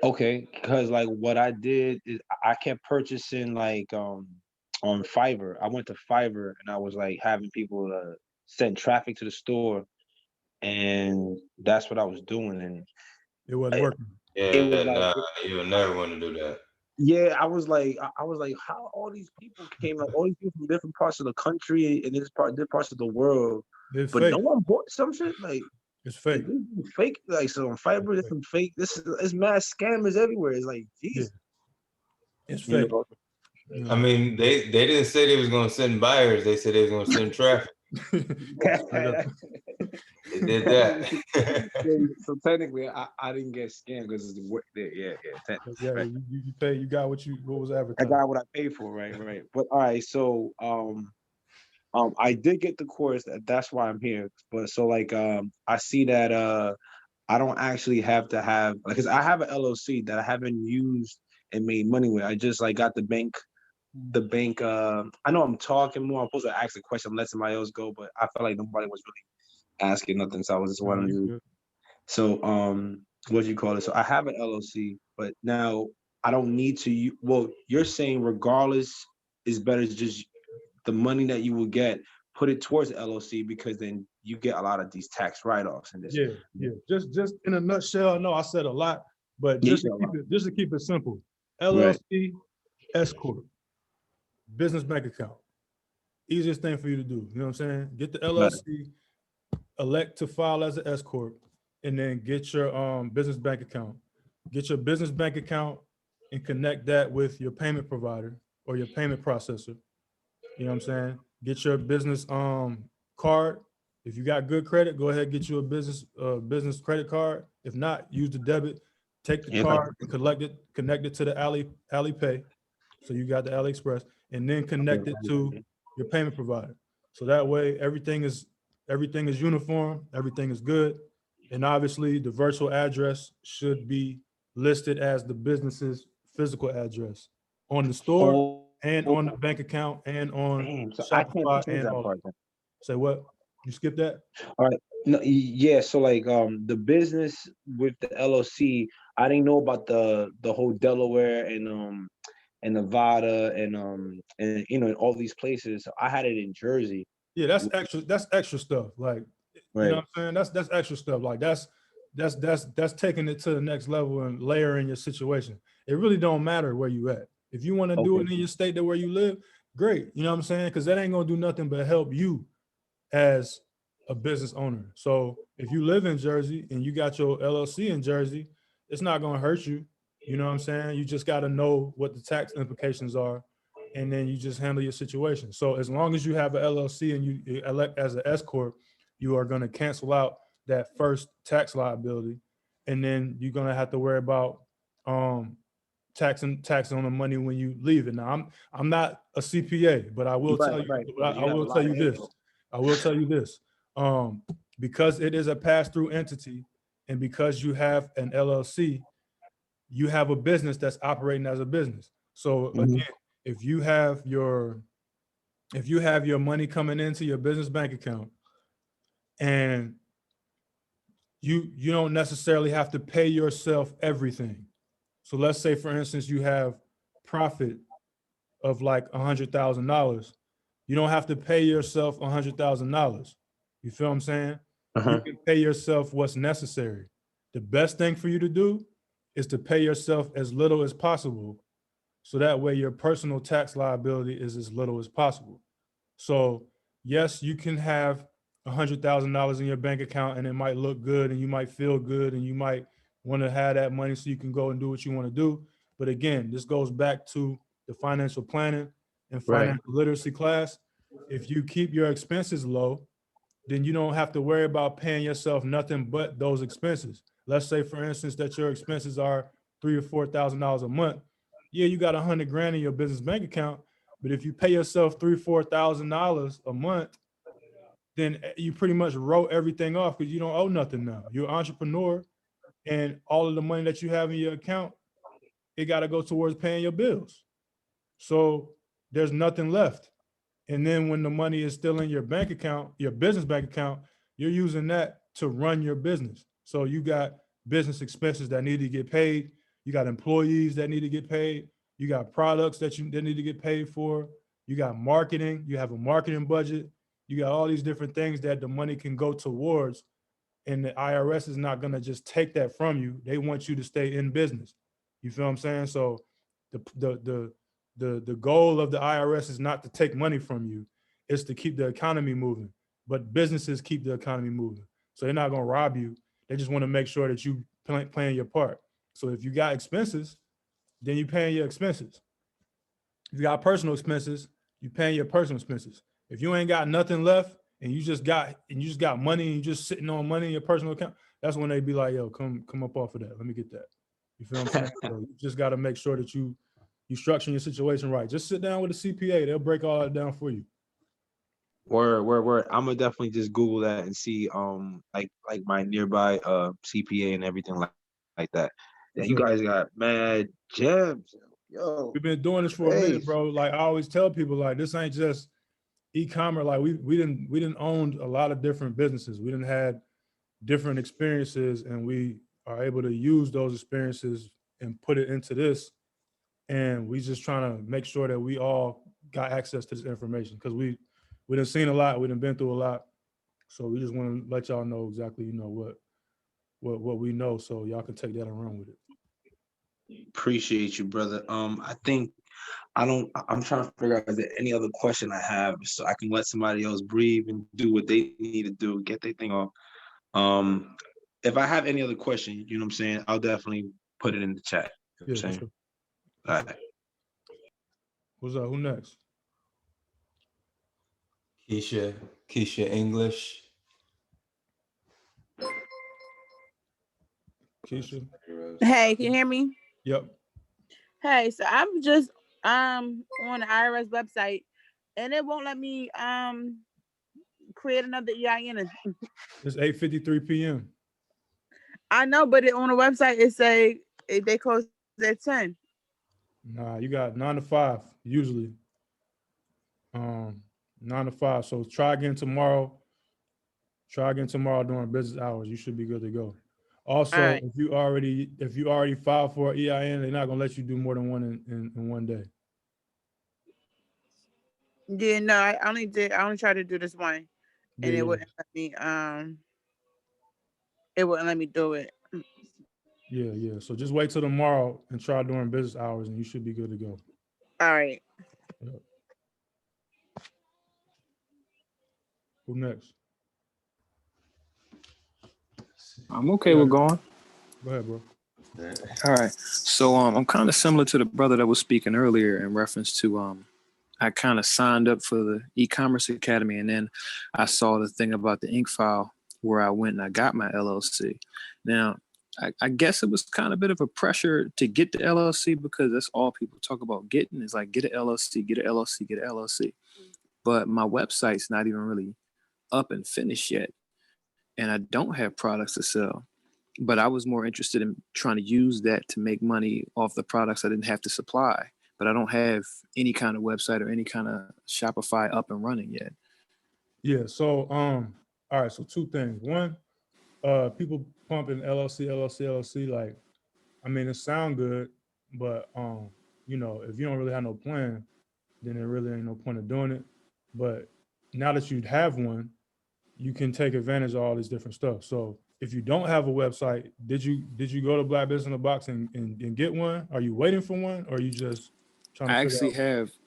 Okay, because like what I did is I kept purchasing like on Fiverr. I went to Fiverr and I was like having people send traffic to the store, and that's what I was doing. And It wasn't working. Yeah, it was like, nah, you'll never want to do that. yeah, I was like, how all these people came, like all these people from different parts of the country and different parts of the world, It's but fake. no one bought some shit. Like, It's fake. fake. Like, so on Fiverr, there's some fake. It's mad scammers everywhere. It's like, Jesus. It's You fake. know? I mean, they didn't say they was gonna send buyers. They said they was gonna send traffic. They did that. So technically, I didn't get scammed because it's the work there. Yeah. Yeah, Right. you pay. You got what was I advertised. got what I paid for. Right. But all right, so I did get the course. That's why I'm here. But so like I see that I don't actually have to have, because I have an LLC that I haven't used and made money with. I just like got the bank. I know I'm talking more. I'm supposed to ask a question, let somebody else go, but I felt like nobody was really asking nothing, so I was just wanting to. So what do you call it? So I have an LLC, but now I don't need to. Well, you're saying regardless, it's better to just the money that you will get, put it towards the LLC, because then you get a lot of these tax write-offs and this. Yeah. Just in a nutshell, I know I said a lot, but just to keep it simple, LLC, S corp, business bank account, easiest thing for you to do. You know what I'm saying? Get the LLC, elect to file as an S corp, and then get your business bank account. Get your business bank account and connect that with your payment provider or your payment processor. You know what I'm saying? Get your business card. If you got good credit, go ahead and get you a business credit card. If not, use the debit. Take the card and connect it to the Alipay. So you got the AliExpress, and then connect it to your payment provider. So that way everything is uniform, everything is good. And obviously the virtual address should be listed as the business's physical address on the store and on the bank account and on So I can't Shopify change and that all. part. Say what? You skip that? All right. No, yeah. So like the business with the LLC, I didn't know about the whole Delaware and Nevada and all these places. I had it in Jersey. Yeah, that's extra stuff. Like, you know what I'm saying? That's extra stuff. Like that's taking it to the next level and layering your situation. It really don't matter where you at. If you want to do it in your state that where you live, great. You know what I'm saying? Because that ain't gonna do nothing but help you as a business owner. So if you live in Jersey and you got your LLC in Jersey, it's not gonna hurt you. You know what I'm saying? You just got to know what the tax implications are, and then you just handle your situation. So as long as you have an LLC and you elect as an S corp, you are going to cancel out that first tax liability, and then you're going to have to worry about tax on the money when you leave it. Now I'm not a CPA, but I will tell you. I will tell you this. because it is a pass-through entity and because you have an LLC, you have a business that's operating as a business. So again, if you have your money coming into your business bank account and you don't necessarily have to pay yourself everything. So let's say, for instance, you have profit of like $100,000. You don't have to pay yourself $100,000. You feel what I'm saying? You can pay yourself what's necessary. The best thing for you to do is to pay yourself as little as possible. So that way your personal tax liability is as little as possible. So yes, you can have $100,000 in your bank account and it might look good and you might feel good and you might want to have that money so you can go and do what you want to do. But again, this goes back to the financial planning and financial literacy class. If you keep your expenses low, then you don't have to worry about paying yourself nothing but those expenses. Let's say, for instance, that your expenses are $3,000 or $4,000 a month. Yeah, you got 100 grand in your business bank account, but if you pay yourself $3,000 or $4,000 a month, then you pretty much wrote everything off because you don't owe nothing now. You're an entrepreneur, and all of the money that you have in your account, it got to go towards paying your bills. So there's nothing left. And then when the money is still in your bank account, your business bank account, you're using that to run your business. So you got business expenses that need to get paid. You got employees that need to get paid. You got products that need to get paid for. You got marketing. You have a marketing budget. You got all these different things that the money can go towards. And the IRS is not going to just take that from you. They want you to stay in business. You feel what I'm saying? So the goal of the IRS is not to take money from you. It's to keep the economy moving. But businesses keep the economy moving. So they're not going to rob you. They just want to make sure that you playing your part. So if you got expenses, then you paying your expenses. If you got personal expenses, you paying your personal expenses. If you ain't got nothing left and you just got money and you just sitting on money in your personal account, that's when they be like, yo, come up off of that. Let me get that. You feel what I'm saying? So you just got to make sure that you structure your situation right. Just sit down with a CPA. They'll break all that down for you. Word. I'm gonna definitely just Google that and see like my nearby CPA and everything like that. Yeah, you guys got mad gems. Yo, We've been doing this for a minute, bro. Like I always tell people, like this ain't just e-commerce. Like we didn't own a lot of different businesses. We didn't had different experiences, and we are able to use those experiences and put it into this. And we just trying to make sure that we all got access to this information because we done seen a lot. We done been through a lot. So we just want to let y'all know exactly, what we know, so y'all can take that and run with it. appreciate you, brother. I'm trying to figure out is there any other question I have so I can let somebody else breathe and do what they need to do, get their thing off. If I have any other question, you know what I'm saying, I'll definitely put it in the chat. You know what I'm saying? Sure. All right. What's up? Who next? Keisha English. Keisha? Hey, can you hear me? Yep. Hey, so I'm just on the IRS website and it won't let me create another EIN. It's 8:53 p.m. I know, but on the website it say they close at 10. Nah, you got 9 to 5 usually. 9 to 5. So try again tomorrow. During business hours. You should be good to go. Also, right. if you already filed for an EIN, they're not gonna let you do more than one in one day. Yeah, no, I only tried to do this one and Yeah, it wouldn't let me do it. yeah. So just wait till tomorrow and try during business hours, and you should be good to go. All right. Yep. Who next? I'm okay with going. Go ahead, bro. All right. So I'm kind of similar to the brother that was speaking earlier in reference to I kind of signed up for the e-commerce academy, and then I saw the thing about the ink file where I went and I got my LLC. Now, I guess it was kind of a bit of a pressure to get the LLC because that's all people talk about getting is like get an LLC, get an LLC, get an LLC. But my website's not even really up and finished yet. and I don't have products to sell. But I was more interested in trying to use that to make money off the products I didn't have to supply. But I don't have any kind of website or any kind of Shopify up and running yet. Yeah. So all right. So two things. One, people pumping LLC. Like, I mean, it sound good, but you know, if you don't really have no plan, then there really ain't no point of doing it. But now that you have one, you can take advantage of all this different stuff. So if you don't have a website, did you go to Black Business in a Box and get one? Are you waiting for one, or are you just trying to I figure actually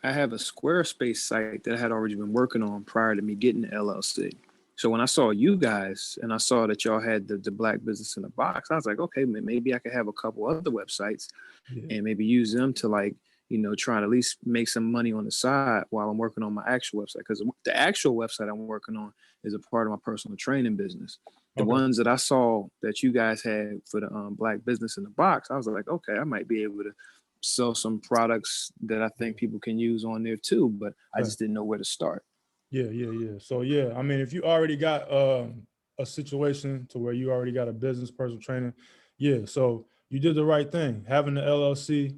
have a Squarespace site that I had already been working on prior to me getting the LLC. So when I saw you guys and I saw that y'all had the Black Business in a Box, I was like, okay, maybe I could have a couple other websites and maybe use them to, like, you know, try to at least make some money on the side while I'm working on my actual website. Because the actual website I'm working on is a part of my personal training business. The ones that I saw that you guys had for the Black Business in the Box, I was like, okay, I might be able to sell some products that I think people can use on there too, but I just didn't know where to start. Yeah. So yeah, I mean, if you already got a situation to where you already got a business, personal training, yeah. So you did the right thing, having the LLC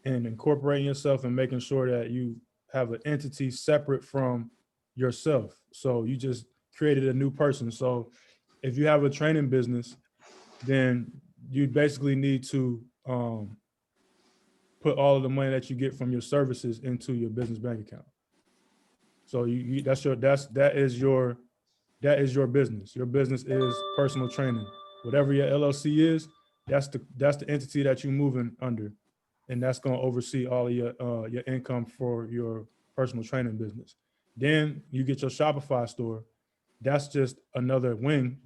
and incorporating yourself and making sure that you have an entity separate from yourself. So you just created a new person. So if you have a training business, then you basically need to put all of the money that you get from your services into your business bank account. So that is your business. Your business is personal training. Whatever your LLC is, that's the entity that you're moving under, and that's going to oversee all of your income for your personal training business. Then you get your Shopify store. That's just another wing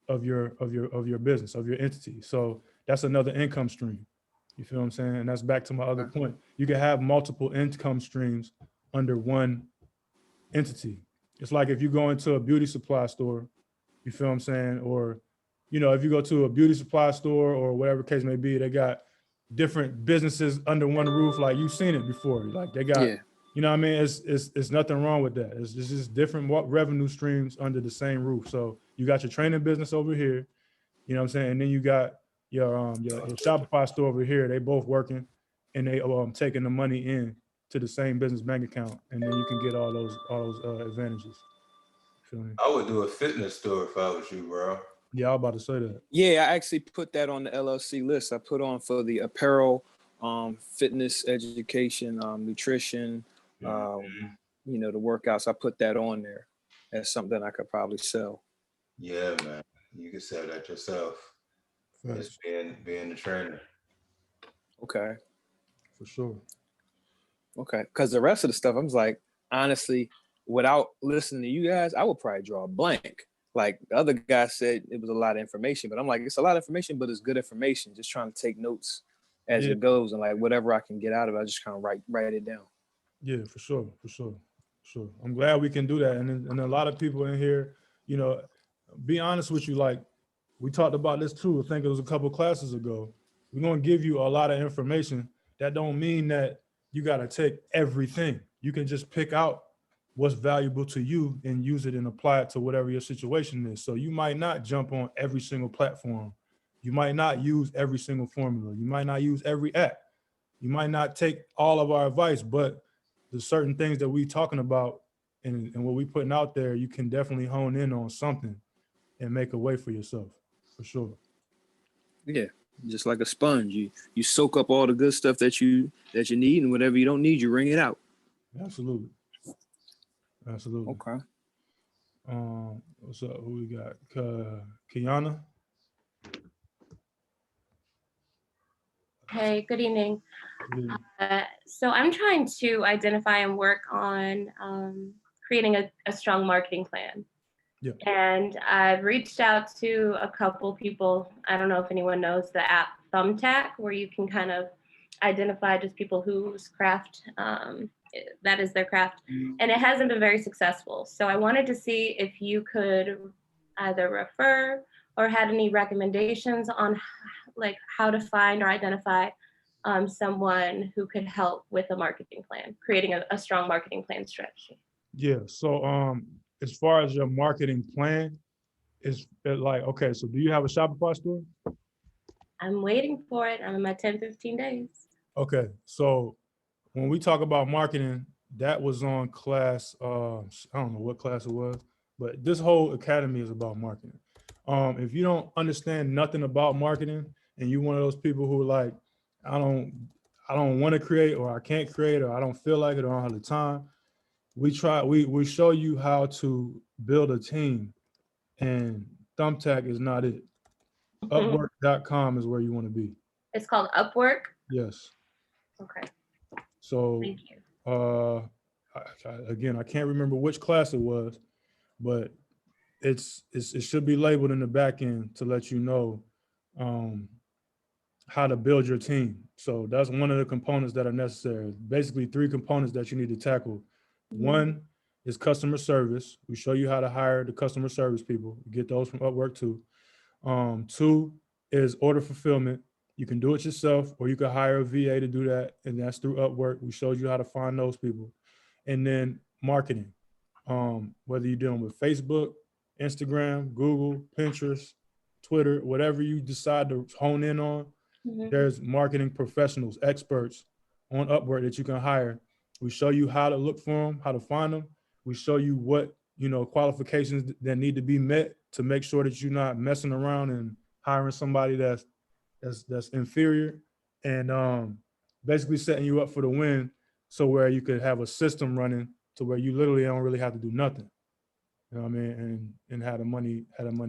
of your business, of your entity. So that's another income stream. You feel what I'm saying? And that's back to my other point. You can have multiple income streams under one entity. It's like if you go into a beauty supply store, you feel what I'm saying? Or, you know, if you go to a beauty supply store or whatever case may be, they got different businesses under one roof. Like, you've seen it before. Like, they got, you know what I mean? It's nothing wrong with that. It's just different revenue streams under the same roof. So you got your training business over here, you know what I'm saying? And then you got your Shopify store over here. They both working, and they taking the money in to the same business bank account, and then you can get all those advantages. Feel me? I would do a fitness store if I was you, bro. Yeah, I was about to say that. Yeah, I actually put that on the LLC list. I put on for the apparel, fitness education, nutrition, you know, the workouts. I put that on there as something I could probably sell. Yeah, man, you can sell that yourself. Just being the trainer. Okay. For sure. Okay, because the rest of the stuff, I was like, honestly, without listening to you guys, I would probably draw a blank. Like the other guy said, it was a lot of information, but I'm like, it's a lot of information, but it's good information. Just trying to take notes as it goes, and like whatever I can get out of it, I just kind of write it down. Yeah, for sure. I'm glad we can do that, and a lot of people in here, you know, be honest with you, like we talked about this too. I think it was a couple classes ago. We're gonna give you a lot of information. That don't mean that you got to take everything. You can just pick out what's valuable to you and use it and apply it to whatever your situation is. So you might not jump on every single platform. You might not use every single formula. You might not use every app. You might not take all of our advice, but there's certain things that we talking about and what we putting out there, you can definitely hone in on something and make a way for yourself, for sure. Yeah. Just like a sponge, you soak up all the good stuff that you need, and whatever you don't need, you wring it out. Absolutely. Okay. What's up? Who we got? Kiana. Hey, good evening. So I'm trying to identify and work on creating a strong marketing plan. Yeah. And I've reached out to a couple people. I don't know if anyone knows the app Thumbtack, where you can kind of identify just people whose craft, that is their craft. And it hasn't been very successful. So I wanted to see if you could either refer or had any recommendations on like how to find or identify someone who could help with a marketing plan, creating a strong marketing plan strategy. Yeah. So as far as your marketing plan, is it like, okay, so do you have a Shopify store? I'm waiting for it. I'm in my 10, 15 days. Okay, so when we talk about marketing, that was on class, I don't know what class it was, but this whole academy is about marketing. If you don't understand nothing about marketing and you're one of those people who are like, I don't want to create, or I can't create, or I don't feel like it, or I don't have the time, we show you how to build a team, and Thumbtack is not it. Upwork.com is where you want to be. It's called Upwork. Yes. Okay. So Thank you. again, I can't remember which class it was, but it should be labeled in the back end to let you know how to build your team. So that's one of the components that are necessary. Basically 3 components that you need to tackle. One is customer service. We show you how to hire the customer service people. You get those from Upwork too. 2 is order fulfillment. You can do it yourself, or you can hire a VA to do that, and that's through Upwork. We showed you how to find those people. And then marketing, whether you're dealing with Facebook, Instagram, Google, Pinterest, Twitter, whatever you decide to hone in on, there's marketing professionals, experts on Upwork that you can hire. We show you how to look for them, how to find them. We show you what, qualifications that need to be met to make sure that you're not messing around and hiring somebody that's inferior, and basically setting you up for the win, so where you could have a system running to where you literally don't really have to do nothing. You know what I mean? And have the money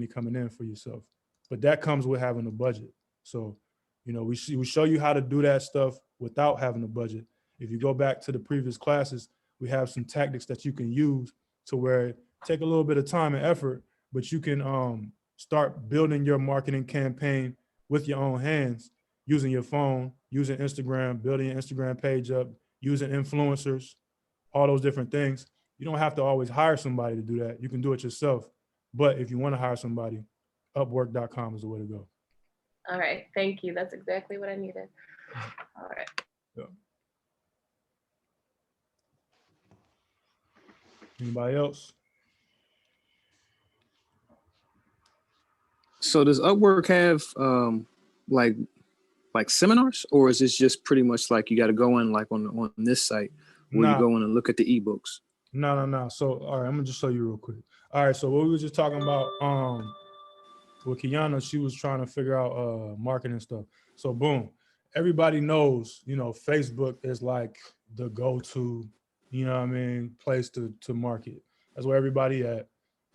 coming in for yourself. But that comes with having a budget. So, we show you how to do that stuff without having a budget. If you go back to the previous classes, we have some tactics that you can use to where it take a little bit of time and effort, but you can start building your marketing campaign with your own hands, using your phone, using Instagram, building your Instagram page up, using influencers, all those different things. You don't have to always hire somebody to do that. You can do it yourself. But if you want to hire somebody, Upwork.com is the way to go. All right. Thank you. That's exactly what I needed. All right. Yeah. Anybody else? So does Upwork have like seminars, or is this just pretty much like you got to go in like on this site where you go in and look at the ebooks? No. So all right, I'm gonna just show you real quick. All right, so what we were just talking about with Kiana, she was trying to figure out marketing stuff. So boom, everybody knows, Facebook is like the go-to, place to market. That's where everybody at.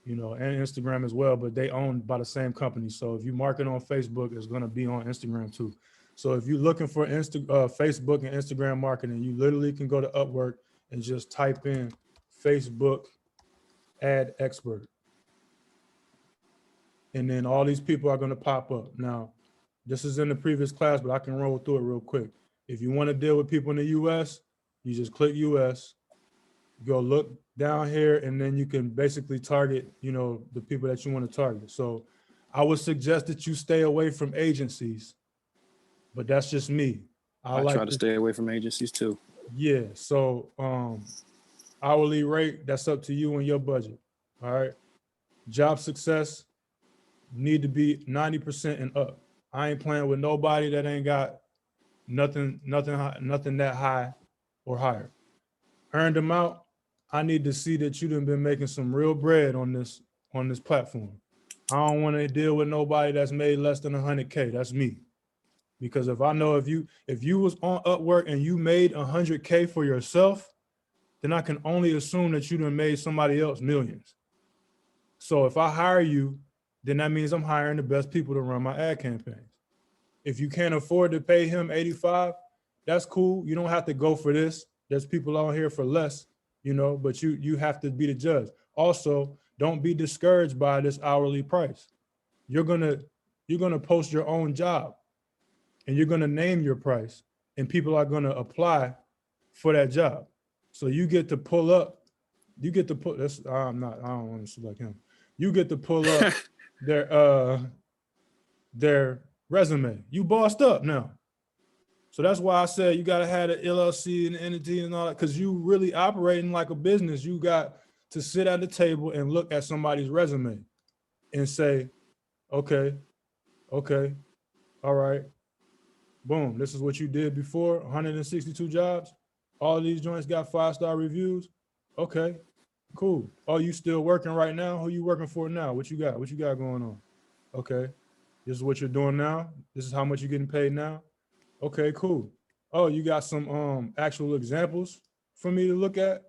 And Instagram as well, but they owned by the same company. So if you market on Facebook, it's going to be on Instagram too. So if you're looking for Facebook and Instagram marketing, you literally can go to Upwork and just type in Facebook ad expert. And then all these people are going to pop up. Now, this is in the previous class, but I can roll through it real quick. If you want to deal with people in the US, you just click US, go look down here, and then you can basically target, the people that you want to target. So I would suggest that you stay away from agencies, but that's just me. I try to stay away from agencies too. Yeah, so hourly rate, that's up to you and your budget, all right? Job success need to be 90% and up. I ain't playing with nobody that ain't got nothing that high or higher. Earned amount, I need to see that you done been making some real bread on this platform. I don't want to deal with nobody that's made less than 100K. That's me. Because if I know if you was on Upwork and you made 100K for yourself, then I can only assume that you done made somebody else millions. So if I hire you, then that means I'm hiring the best people to run my ad campaigns. If you can't afford to pay him 85, that's cool. You don't have to go for this. There's people out here for less, but you have to be the judge. Also, don't be discouraged by this hourly price. You're gonna post your own job, and you're gonna name your price, and people are gonna apply for that job. So you get to pull up. I don't want to select him. You get to pull up their resume. You bossed up now. So that's why I said you got to have the LLC and the entity and all that, because you really operating like a business. You got to sit at the table and look at somebody's resume. and say, okay, all right, boom, this is what you did before, 162 jobs. All of these joints got 5-star reviews. Okay, cool. Oh, you still working right now? Who you working for now? What you got? What you got going on? Okay, this is what you're doing now. This is how much you're getting paid now. Okay, cool. Oh, you got some actual examples for me to look at?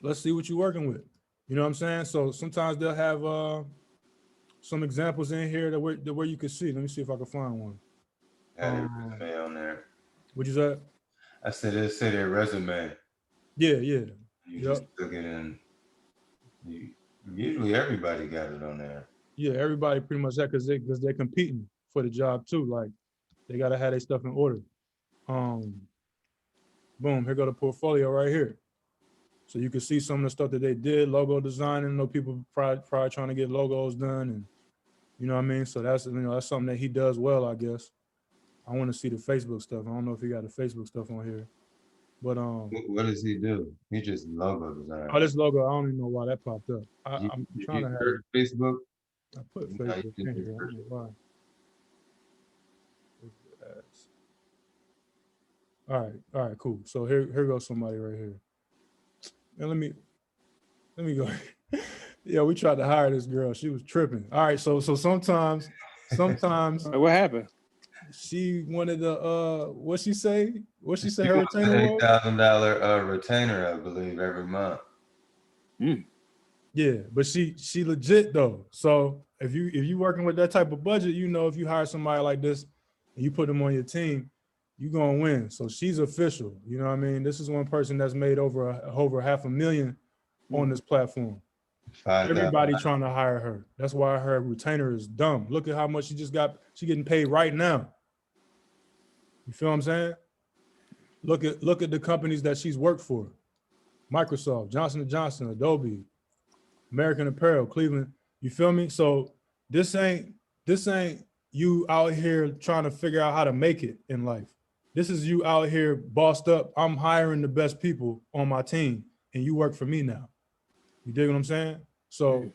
Let's see what you're working with. You know what I'm saying? So sometimes they'll have some examples in here that where you can see. Let me see if I can find one. Got their resume on there. What'd you say? I said it said their resume. Yeah. You just took it in. Usually everybody got it on there. Yeah, everybody pretty much that because they're competing for the job too. Like they gotta have their stuff in order. Boom, here go the portfolio right here. So you can see some of the stuff that they did, logo designing. I know people probably trying to get logos done, and you know what I mean. So that's that's something that he does well, I guess. I want to see the Facebook stuff. I don't know if he got the Facebook stuff on here, but What does he do? He just logo design. Oh, this logo, I don't even know why that popped up. I'm trying to have Facebook. I put Facebook in here. I don't know why. All right, cool. So here goes somebody right here. And let me go. Yeah, we tried to hire this girl. She was tripping. All right, so sometimes What happened? she wanted to what she say? What she say her retainer was? $8,000 retainer, I believe, every month. Yeah, but she legit though. So if you working with that type of budget, you know if you hire somebody like this and you put them on your team, you gonna win. So she's official. You know what I mean? This is one person that's made over $500,000 on this platform. Everybody trying to hire her. That's why her retainer is dumb. Look at how much she just got. She getting paid right now. You feel what I'm saying? Look at the companies that she's worked for. Microsoft, Johnson & Johnson, Adobe, American Apparel, Cleveland. You feel me? So this ain't you out here trying to figure out how to make it in life. This is you out here bossed up. I'm hiring the best people on my team and you work for me now. You dig what I'm saying? So,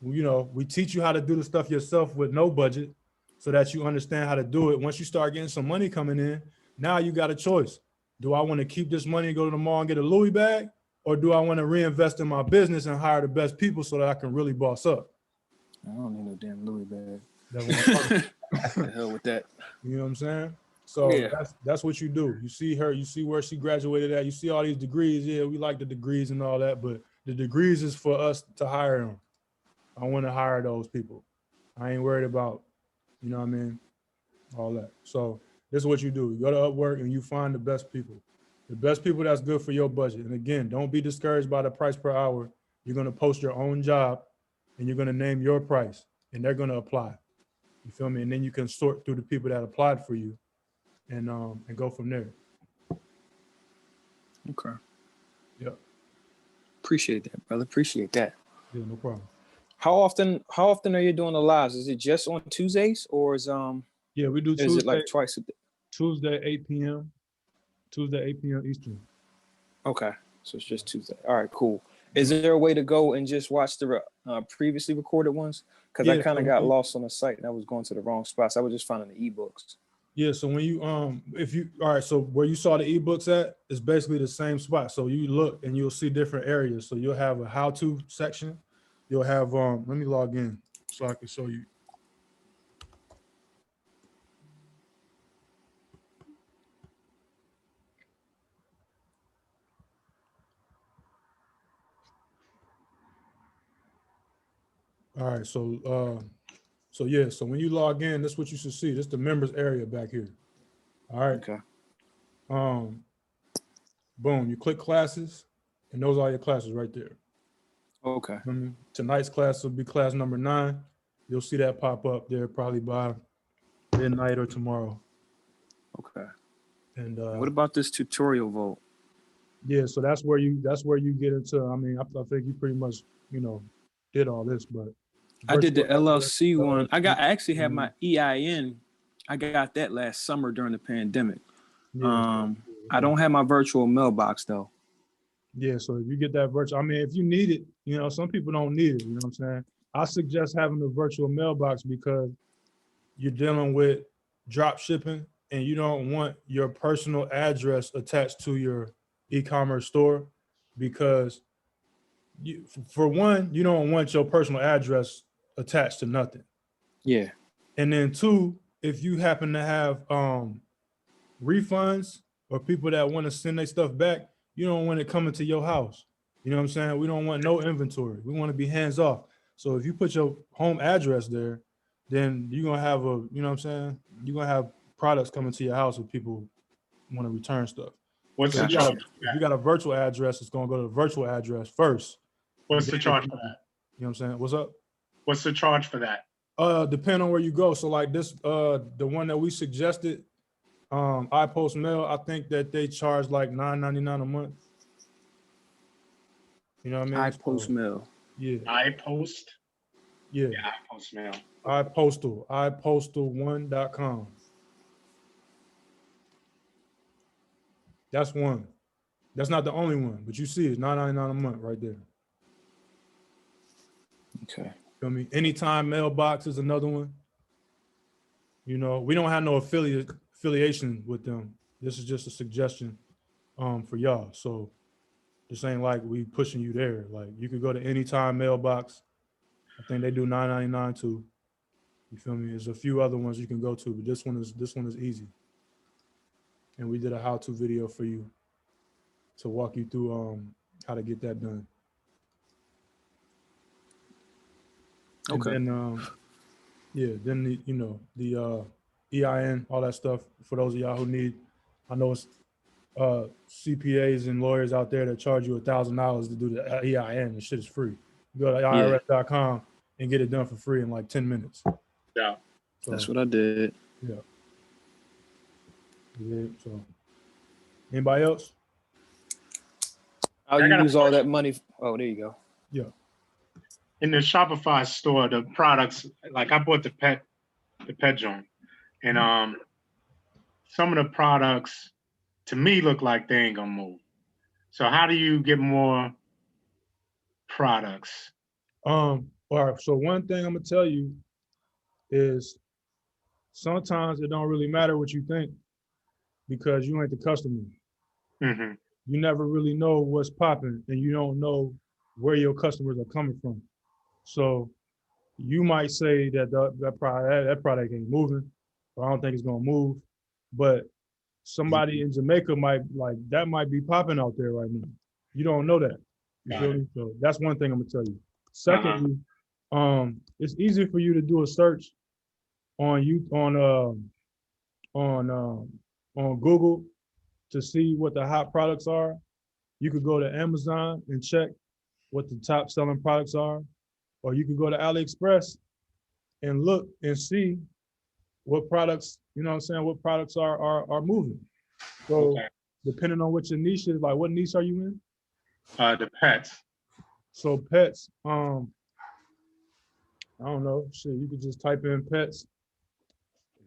you know, we teach you how to do the stuff yourself with no budget so that you understand how to do it. Once you start getting some money coming in, now you got a choice. Do I want to keep this money and go to the mall and get a Louis bag? Or do I want to reinvest in my business and hire the best people so that I can really boss up? I don't need no damn Louis bag. The hell with that. You know what I'm saying? So Yeah. that's what you do. You see her, you see where she graduated at, you see all these degrees. Yeah, we like the degrees and all that, but the degrees is for us to hire them. I want to hire those people. I ain't worried about, you know what I mean? All that. So this is what you do. You go to Upwork and you find the best people that's good for your budget. And again, don't be discouraged by the price per hour. You're going to post your own job and you're going to name your price and they're going to apply. You feel me? And then you can sort through the people that applied for you and go from there. Okay. Yep. Appreciate that, brother. Appreciate that. Yeah, no problem. How often are you doing the lives? Is it just on Tuesdays or is Yeah, we do is Tuesday, it like twice a day? Tuesday 8 p.m. Tuesday 8 p.m. Eastern. Okay, so it's just Tuesday. All right, cool. Is there a way to go and just watch the previously recorded ones? Because I kind of got lost on the site and I was going to the wrong spots. I was just finding the ebooks. Yeah, so when you all right, so where you saw the ebooks at is basically the same spot. So you look and you'll see different areas. So you'll have a how-to section. You'll have let me log in so I can show you. All right, so yeah, so when you log in, that's what you should see. This is the members area back here. All right. Okay. Boom, you click classes, and those are your classes right there. Okay. Tonight's class will be class number 9. You'll see that pop up there probably by midnight or tomorrow. Okay. And what about this tutorial vote? Yeah, so that's where you get into. I mean, I think you pretty much, you know, did all this, but I did the LLC one. I actually had my EIN. I got that last summer during the pandemic. Yeah. I don't have my virtual mailbox though. Yeah, so if you get that virtual, I mean, if you need it, you know, some people don't need it, you know what I'm saying? I suggest having a virtual mailbox because you're dealing with drop shipping and you don't want your personal address attached to your e-commerce store because for one, you don't want your personal address attached to nothing. Yeah. And then two, if you happen to have refunds or people that want to send their stuff back, you don't want it coming to your house. You know what I'm saying? We don't want no inventory. We want to be hands off. So if you put your home address there, then you're going to have you know what I'm saying? You're going to have products coming to your house if people want to return stuff. What's So the charge? if you got a virtual address, it's going to go to the virtual address first. What's the charge for that? You know what I'm saying? What's up? What's the charge for that? Depending on where you go. So like this, the one that we suggested, iPost Mail, I think that they charge like $9.99 a month. You know what I mean? iPost Mail. Yeah. iPost? Yeah. Yeah, iPost Mail. iPostal1.com. That's one. That's not the only one, but you see it's $9.99 a month right there. Okay. Feel me? Anytime Mailbox is another one. You know, we don't have no affiliation with them. This is just a suggestion for y'all. So this ain't like we pushing you there. Like you could go to Anytime Mailbox. I think they do $9.99 too. You feel me? There's a few other ones you can go to, but this one is easy. And we did a how-to video for you to walk you through how to get that done. Okay. And then, then the EIN, all that stuff for those of y'all who need. I know it's CPAs and lawyers out there that charge you $1,000 to do the EIN. The shit is free. You go to IRS.com and get it done for free in like 10 minutes. Yeah. So, That's what I did. yeah. So, anybody else? How I you got a use all that money? Oh, there you go. Yeah. In the Shopify store, the products, like I bought the pet joint, and some of the products to me look like they ain't gonna move. So how do you get more products? All right. So one thing I'm gonna tell you is sometimes it don't really matter what you think because you ain't the customer. Mm-hmm. You never really know what's popping and you don't know where your customers are coming from. So you might say that that product ain't moving, or I don't think it's gonna move, but somebody in Jamaica might be popping out there right now. You don't know that. You feel me? So that's one thing I'm gonna tell you. Secondly, it's easy for you to do a search on Google to see what the hot products are. You could go to Amazon and check what the top selling products are, or you could go to AliExpress and look and see what products, you know what I'm saying, what products are moving. So depending on what your niche is, like what niche are you in? The pets. So pets, I don't know, shit, you could just type in pets.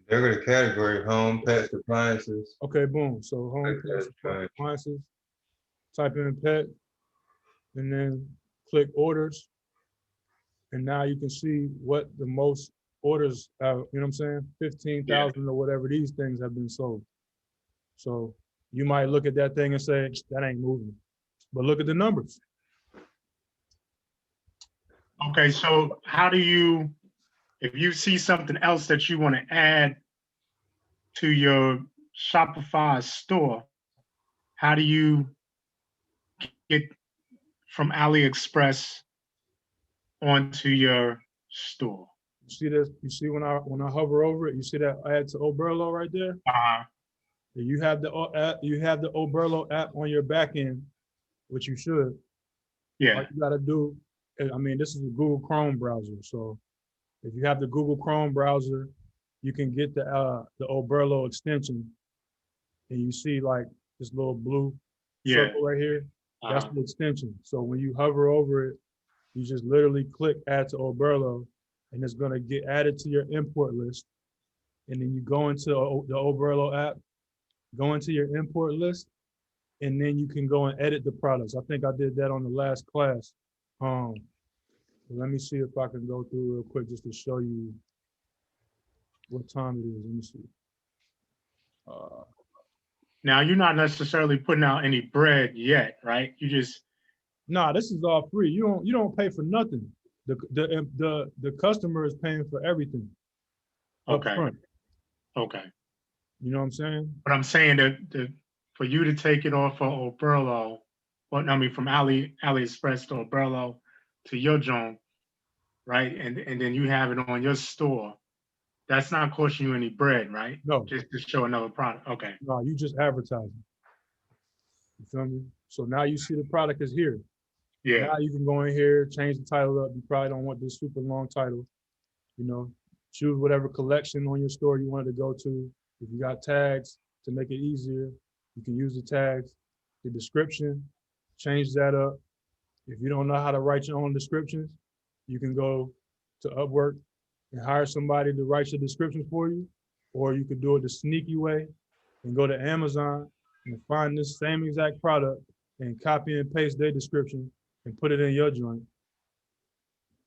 They're going to category home, pets, appliances. Okay, boom. So home, pets, appliances, type in pet, and then click orders. And now you can see what the most orders have, you know what I'm saying? 15,000 or whatever these things have been sold. So you might look at that thing and say, that ain't moving. But look at the numbers. Okay, so how do you, if you see something else that you want to add to your Shopify store, how do you get from AliExpress onto your store? You see this? You see when I hover over it, you see that add to Oberlo right there? You have the Oberlo app on your back end, which you should. Yeah. All you gotta do, I mean, this is a Google Chrome browser. So if you have the Google Chrome browser, you can get the Oberlo extension, and you see like this little blue circle right here. That's the extension. So when you hover over it, you just literally click add to Oberlo, and it's gonna get added to your import list. And then you go into the Oberlo app, go into your import list, and then you can go and edit the products. I think I did that on the last class. Let me see if I can go through real quick just to show you what time it is. Let me see. Now, you're not necessarily putting out any bread yet, right? You just, Nah, this is all free. You don't pay for nothing. The customer is paying for everything up okay, front. okay. You know what I'm saying? But I'm saying that for you to take it off of Oberlo, well, I mean, from AliExpress to Oberlo to your joint, right? And then you have it on your store. That's not costing you any bread, right? No, Just to show another product. Okay. no, you just advertising. You feel me? So now you see the product is here. Yeah. Now you can go in here, change the title up. You probably don't want this super long title. You know, choose whatever collection on your store you wanted to go to. If you got tags to make it easier, you can use the tags. The description, change that up. If you don't know how to write your own descriptions, you can go to Upwork and hire somebody to write your descriptions for you, or you could do it the sneaky way and go to Amazon and find this same exact product and copy and paste their description and put it in your joint.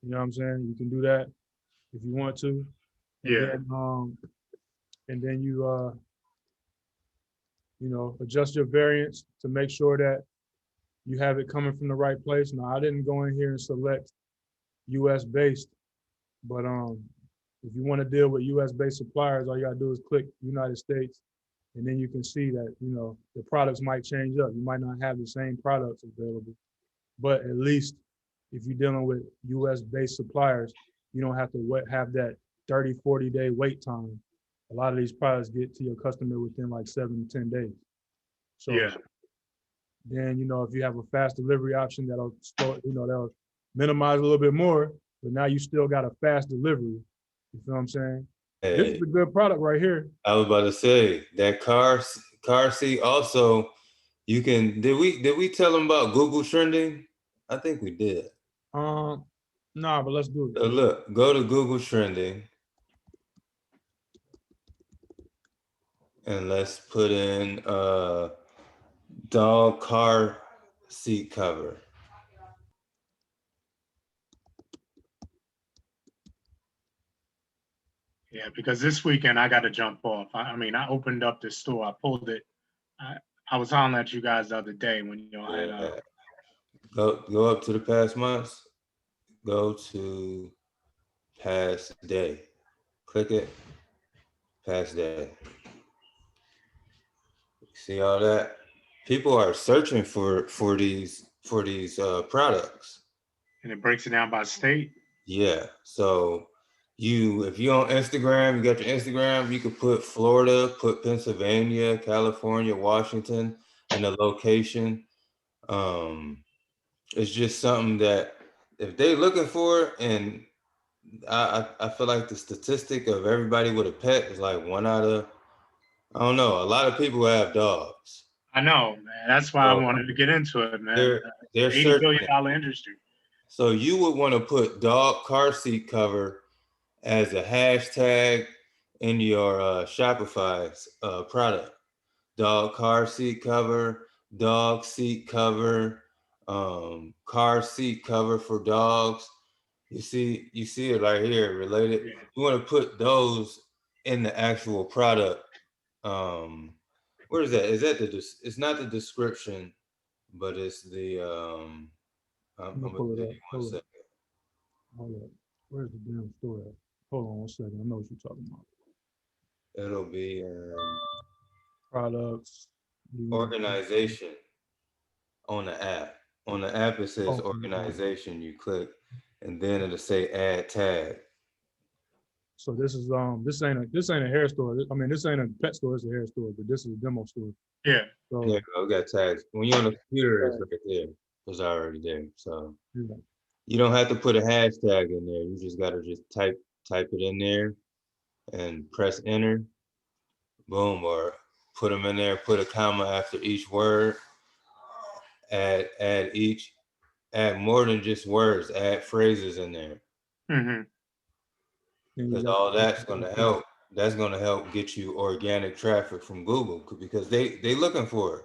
You know what I'm saying? You can do that if you want to. Yeah. And then you know, adjust your variants to make sure that you have it coming from the right place. Now, I didn't go in here and select US based, but if you want to deal with US based suppliers, all you gotta do is click United States, and then you can see that, you know, the products might change up. You might not have the same products available, but at least if you're dealing with US based suppliers, you don't have to have that 30, 40 day wait time. A lot of these products get to your customer within like 7 to 10 days. So Yeah. then, you know, if you have a fast delivery option, that'll minimize a little bit more, but now you still got a fast delivery. You feel what I'm saying? This Hey, is a good product right here. I was about to say that car seat also. You can. Did we tell them about Google trending? I think we did. Nah, but let's do it. So look, go to Google trending, and let's put in dog car seat cover. Yeah, because this weekend I got to jump off. I mean, I opened up the store, I pulled it. I was hollering at you guys the other day when y'all had. Go up to the past months. Go to past day. Click it. Past day. See all that? People are searching for these products. And it breaks it down by state. Yeah. So if you're on Instagram, you got your Instagram, you could put Florida, put Pennsylvania, California, Washington, and the location. It's just something that if they're looking for, and I feel like the statistic of everybody with a pet is like 1 out of, I don't know, a lot of people have dogs. I know, man. That's why I wanted to get into it, man. They're $80 billion industry. So you would want to put dog car seat cover as a hashtag in your Shopify product. Dog car seat cover, dog seat cover, car seat cover for dogs. You see it right here, related. You want to put those in the actual product. Where is that? Is that it's not the description, but it's the I'm gonna pull it tell up. you 1 second. Hold up. Where's the damn store at? Hold on 1 second. I know what you're talking about. It'll be Products. organization on the app. On the app, it says organization. You click, and then it'll say add tag. So this is this ain't a hair store. I mean, this ain't a pet store. It's a hair store, but this is a demo store. Yeah. So, Yeah, we got tags. When you're on the computer, it's right there. It's already there. So yeah. you don't have to put a hashtag in there. You just gotta just type it in there and press enter. Boom, or put them in there, put a comma after each word. Add more than just words, add phrases in there. Mm-hmm. Because all that's gonna help. That's gonna help get you organic traffic from Google because they looking for it.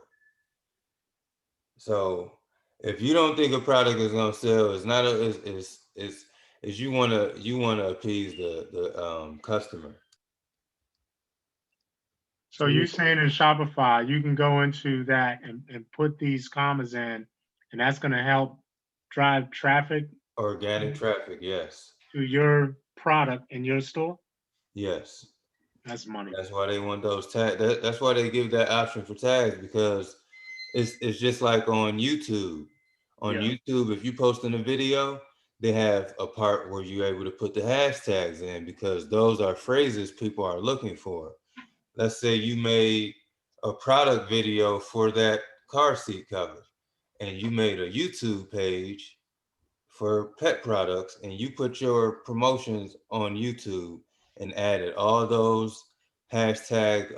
So if you don't think a product is gonna sell, it's is you wanna appease the customer. So you saying in Shopify, you can go into that and put these commas in, and that's gonna help drive traffic Organic traffic, yes. to your product in your store? Yes. That's money. That's why they want those tags. That's why they give that option for tags, because it's just like on YouTube. On Yeah. YouTube, if you post in a video, they have a part where you're able to put the hashtags in, because those are phrases people are looking for. Let's say you made a product video for that car seat cover, and you made a YouTube page for pet products, and you put your promotions on YouTube and added all those hashtag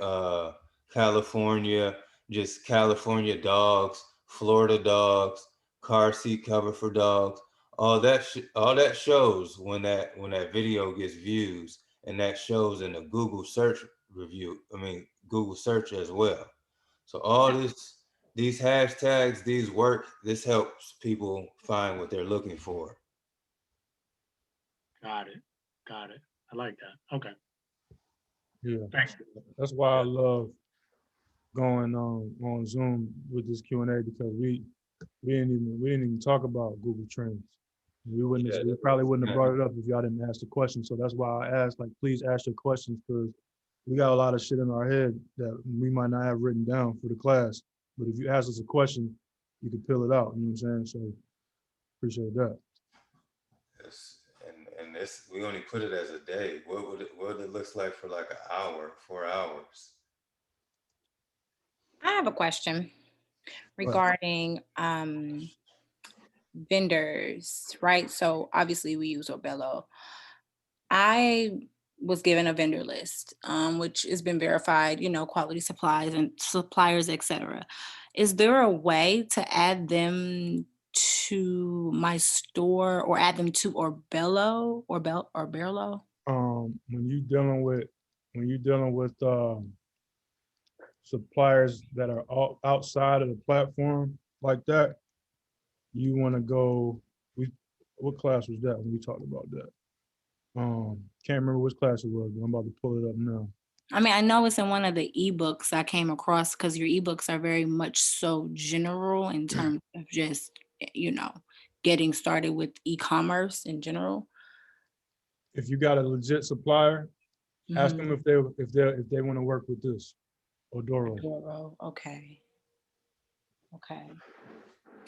California, just California dogs, Florida dogs, car seat cover for dogs. All that shows when that video gets views, and that shows in the Google search review. I mean Google search as well. So all these hashtags, this helps people find what they're looking for. Got it. I like that. Okay. Yeah, Thanks. that's why I love going on Zoom with this Q&A, because we didn't even talk about Google Trends. We probably wouldn't have brought it up if y'all didn't ask the question. So that's why I asked, like, please ask your questions, because we got a lot of shit in our head that we might not have written down for the class. But if you ask us a question, you can fill it out. You know what I'm saying? So appreciate that. Yes. And this, we only put it as a day. What would it look like for like an hour, 4 hours? I have a question regarding vendors, right? So obviously we use Obello. I was given a vendor list, which has been verified, quality supplies and suppliers, etc. Is there a way to add them to my store or add them to Orbello or Berlo? When you dealing with suppliers that are outside of the platform like that, you want to go. What class was that when we talked about that? Can't remember which class it was, but I'm about to pull it up now. I mean, I know it's in one of the ebooks I came across, because your ebooks are very much so general in terms of just, getting started with e-commerce in general. If you got a legit supplier, ask them if they want to work with this Odoro. Odoro, okay.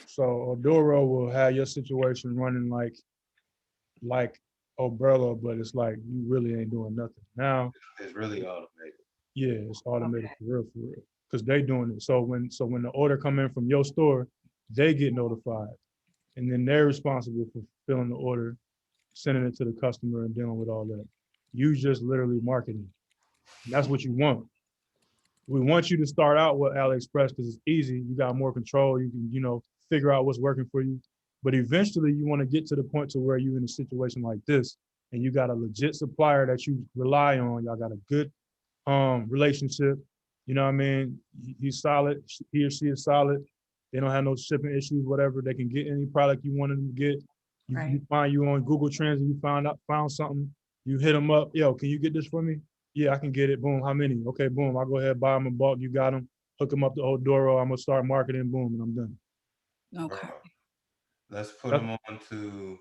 So Odoro will have your situation running like Oberlo, but it's like you really ain't doing nothing. Now it's really automated. Yeah, it's automated for real, because they doing it. So when the order come in from your store, they get notified, and then they're responsible for filling the order, sending it to the customer, and dealing with all that. You just literally marketing. And that's what you want. We want you to start out with AliExpress because it's easy. You got more control. You can, figure out what's working for you. But eventually you want to get to the point to where you're in a situation like this and you got a legit supplier that you rely on. Y'all got a good relationship. You know what I mean? He's solid. He or she is solid. They don't have no shipping issues, whatever. They can get any product you want them to get. You find you on Google Trends and you found something. You hit them up. Yo, can you get this for me? Yeah, I can get it. Boom. How many? Okay, boom. I'll go ahead, buy them in bulk. You got them. Hook them up to Odoro. I'm going to start marketing. Boom. And I'm done. Okay. Let's put them on to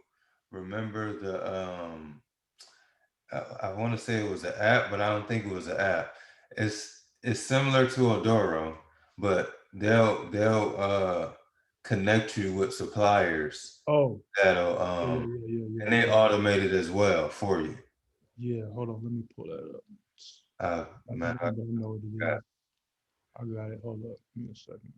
remember the, I want to say it was an app, but I don't think it was an app. It's similar to Odoro, but they'll connect you with suppliers. Oh. That'll and they automate it as well for you. Yeah, hold on, let me pull that up. I got it. Hold up, give me a second.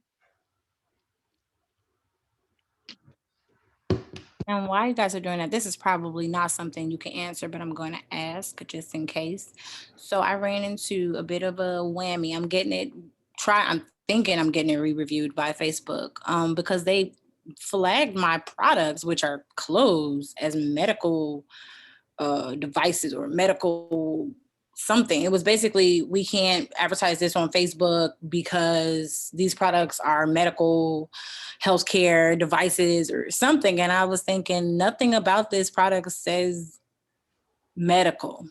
And while you guys are doing that, this is probably not something you can answer, but I'm going to ask just in case. So I ran into a bit of a whammy. I'm thinking I'm getting it re-reviewed by Facebook because they flagged my products, which are clothes, as medical devices or medical something. It was basically, we can't advertise this on Facebook because these products are medical, healthcare devices or something. And I was thinking, nothing about this product says medical.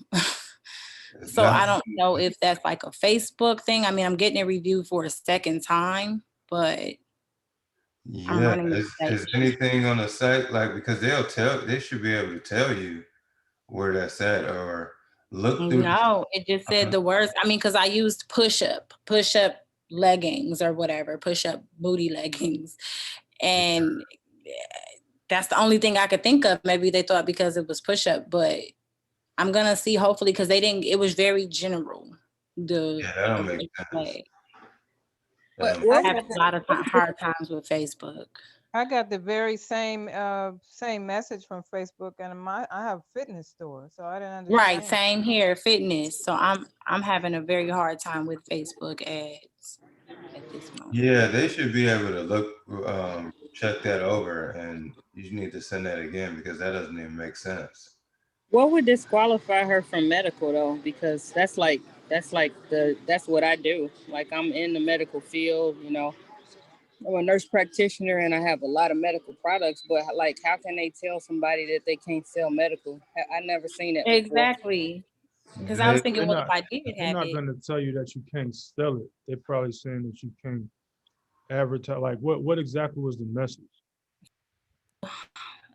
So I don't know if that's like a Facebook thing. I mean, I'm getting it reviewed for a second time, but I'm Yeah, running the is site. anything on the site like, because they should be able to tell you where that's at or look through. No, it just said the words. I mean, because I used push-up leggings or whatever, push-up booty leggings. And that's the only thing I could think of. Maybe they thought because it was push-up, but I'm gonna see, hopefully, because it was very general. Yeah, that don't make sense. Like, That I have a lot of hard times with Facebook. I got the very same message from Facebook, and I have fitness store, so I didn't understand. Right, same here, fitness. So I'm having a very hard time with Facebook ads at this moment. Yeah, they should be able to look, check that over, and you need to send that again because that doesn't even make sense. What would disqualify her from medical though? Because that's what I do. Like, I'm in the medical field, you know. I'm a nurse practitioner and I have a lot of medical products, but like, how can they tell somebody that they can't sell medical? I never seen it. Exactly. Because I was thinking, well, if I did They're have not it. going to tell you that you can't sell it. They're probably saying that you can't advertise. Like, what exactly was the message?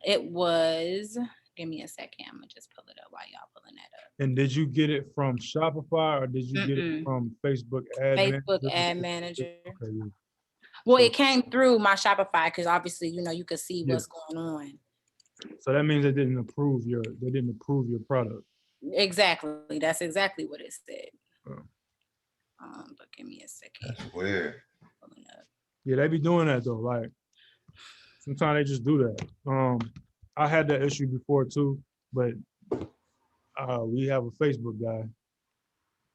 It was, give me a second. I'm gonna just pull it up while y'all pulling that up. And did you get it from Shopify or did you get it from Facebook ad Facebook manager? ad manager. Okay, yeah. Well, it came through my Shopify because obviously, you know, you could see what's going on. So that means they didn't approve your product. Exactly. That's exactly what it said. Oh. But give me a second. That's weird. Yeah, they be doing that though. Like, sometimes they just do that. I had that issue before too, but we have a Facebook guy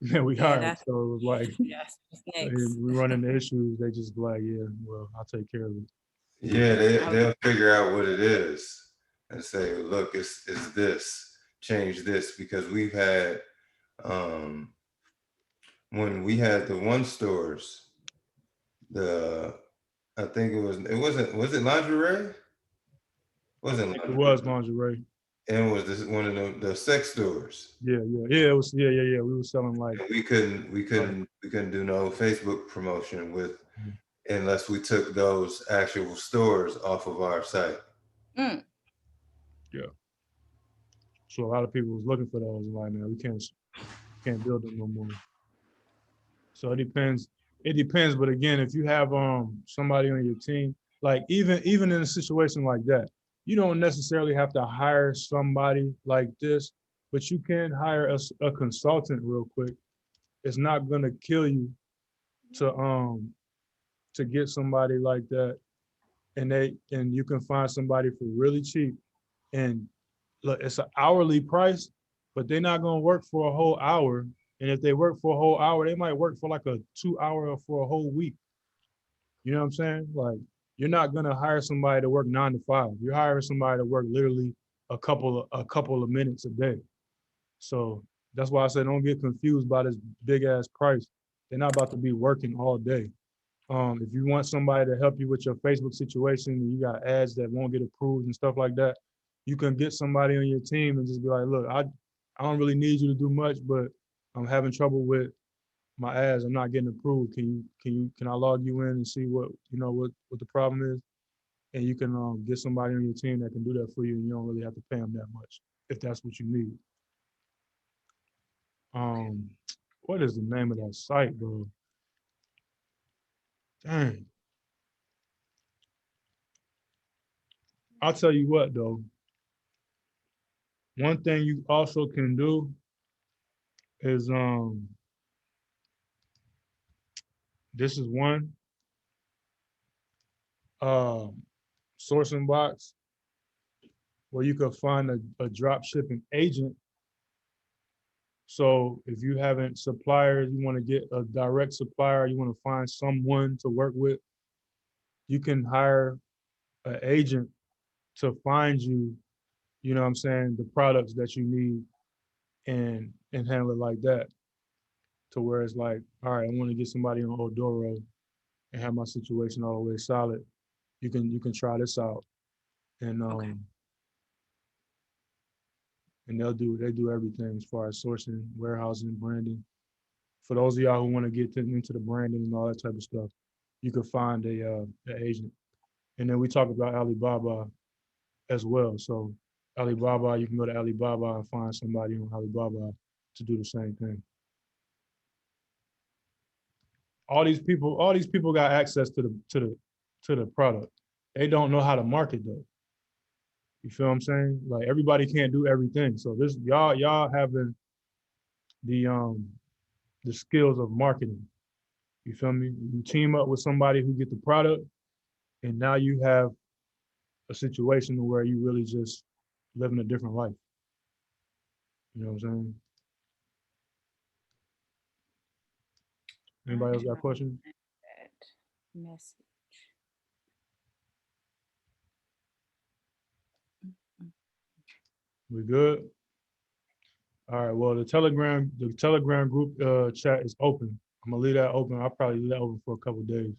that we hired, so it was like, we run into issues. They just be like, yeah, well, I'll take care of it. Yeah, they'll figure out what it is and say, look, it's this, change this, because we've had when we had the one stores, I think was it lingerie? Wasn't lingerie. It was lingerie. And it was this one of the sex stores. Yeah. It was We were selling like, we couldn't do no Facebook promotion with unless we took those actual stores off of our site. Yeah. So a lot of people was looking for those and like, man, we can't build them no more. So it depends. But again, if you have somebody on your team, like even in a situation like that, you don't necessarily have to hire somebody like this, but you can hire a consultant real quick. It's not gonna kill you to get somebody like that, and you can find somebody for really cheap. And look, it's an hourly price, but they're not gonna work for a whole hour. And if they work for a whole hour, they might work for like a 2 hour or for a whole week. You know what I'm saying? Like, you're not gonna hire somebody to work 9 to 5. You're hiring somebody to work literally a couple of minutes a day. So that's why I said, don't get confused by this big ass price. They're not about to be working all day. If you want somebody to help you with your Facebook situation and you got ads that won't get approved and stuff like that, you can get somebody on your team and just be like, look, I don't really need you to do much, but I'm having trouble with my ads. I'm not getting approved. Can I log you in and see what the problem is? And you can get somebody on your team that can do that for you, and you don't really have to pay them that much if that's what you need. What is the name of that site, bro? Dang. I'll tell you what though. One thing you also can do is this is one sourcing box where you can find a drop shipping agent. So if you haven't suppliers, you want to get a direct supplier, you want to find someone to work with, you can hire an agent to find you, you know what I'm saying, the products that you need. and handle it like that, to where it's like, all right, I want to get somebody on Odoro and have my situation all the way solid. You can try this out, and and they do everything as far as sourcing, warehousing, branding. For those of y'all who want to get into the branding and all that type of stuff, you can find a agent. And then we talk about Alibaba as well. So Alibaba, you can go to Alibaba and find somebody on Alibaba to do the same thing. All these people got access to the product. They don't know how to market though. You feel what I'm saying? Like everybody can't do everything. So this y'all having the skills of marketing. You feel me? You team up with somebody who get the product, and now you have a situation where you really just living a different life. You know what I'm saying? Anybody else got questions? Message. We good? All right. Well, the Telegram group chat is open. I'm gonna leave that open. I'll probably leave that open for a couple of days.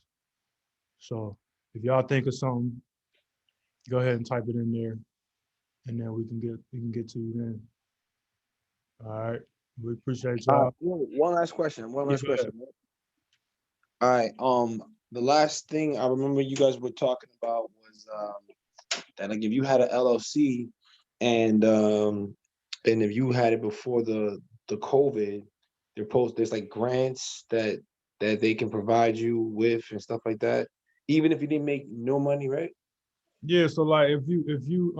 So if y'all think of something, go ahead and type it in there, and then we can get to you then. All right. We appreciate y'all. One last question. One last Yeah, go question. All right. The last thing I remember you guys were talking about was that like if you had an LLC and if you had it before the COVID, there's like grants that they can provide you with and stuff like that, even if you didn't make no money, right? Yeah. So like if you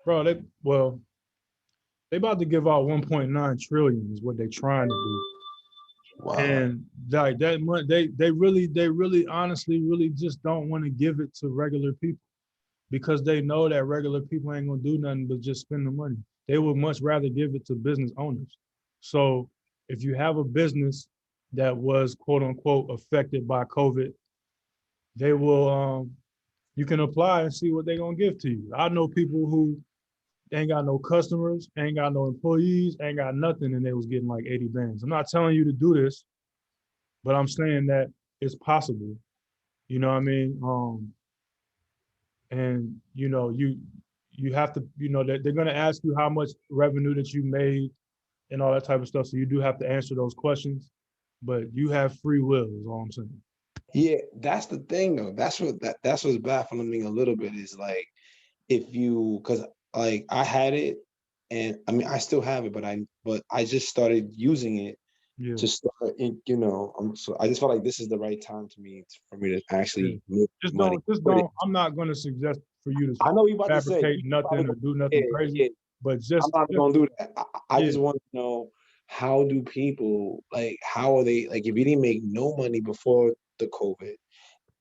bro, they about to give out 1.9 trillion is what they're trying to do. Wow. And like that money, they really honestly really just don't want to give it to regular people, because they know that regular people ain't gonna do nothing but just spend the money. They would much rather give it to business owners. So if you have a business that was quote unquote affected by COVID, they will you can apply and see what they're gonna give to you. I know people who ain't got no customers, ain't got no employees, ain't got nothing, and they was getting like 80 bands. I'm not telling you to do this, but I'm saying that it's possible. You know what I mean? And you know, you have to, you know, they're gonna ask you how much revenue that you made and all that type of stuff. So you do have to answer those questions, but you have free will, is all I'm saying. Yeah, that's the thing though. That's what's baffling me a little bit is like if you, because like I had it and I mean I still have it, but I just started using it Yeah. to start you know, so I just felt like this is the right time for me to actually make Just money. don't, I'm not gonna suggest for you to I know you about to say fabricate nothing or do nothing crazy, but just I'm not gonna do that. I yeah. just want to know, how do people like, how are they like, if you didn't make no money before the COVID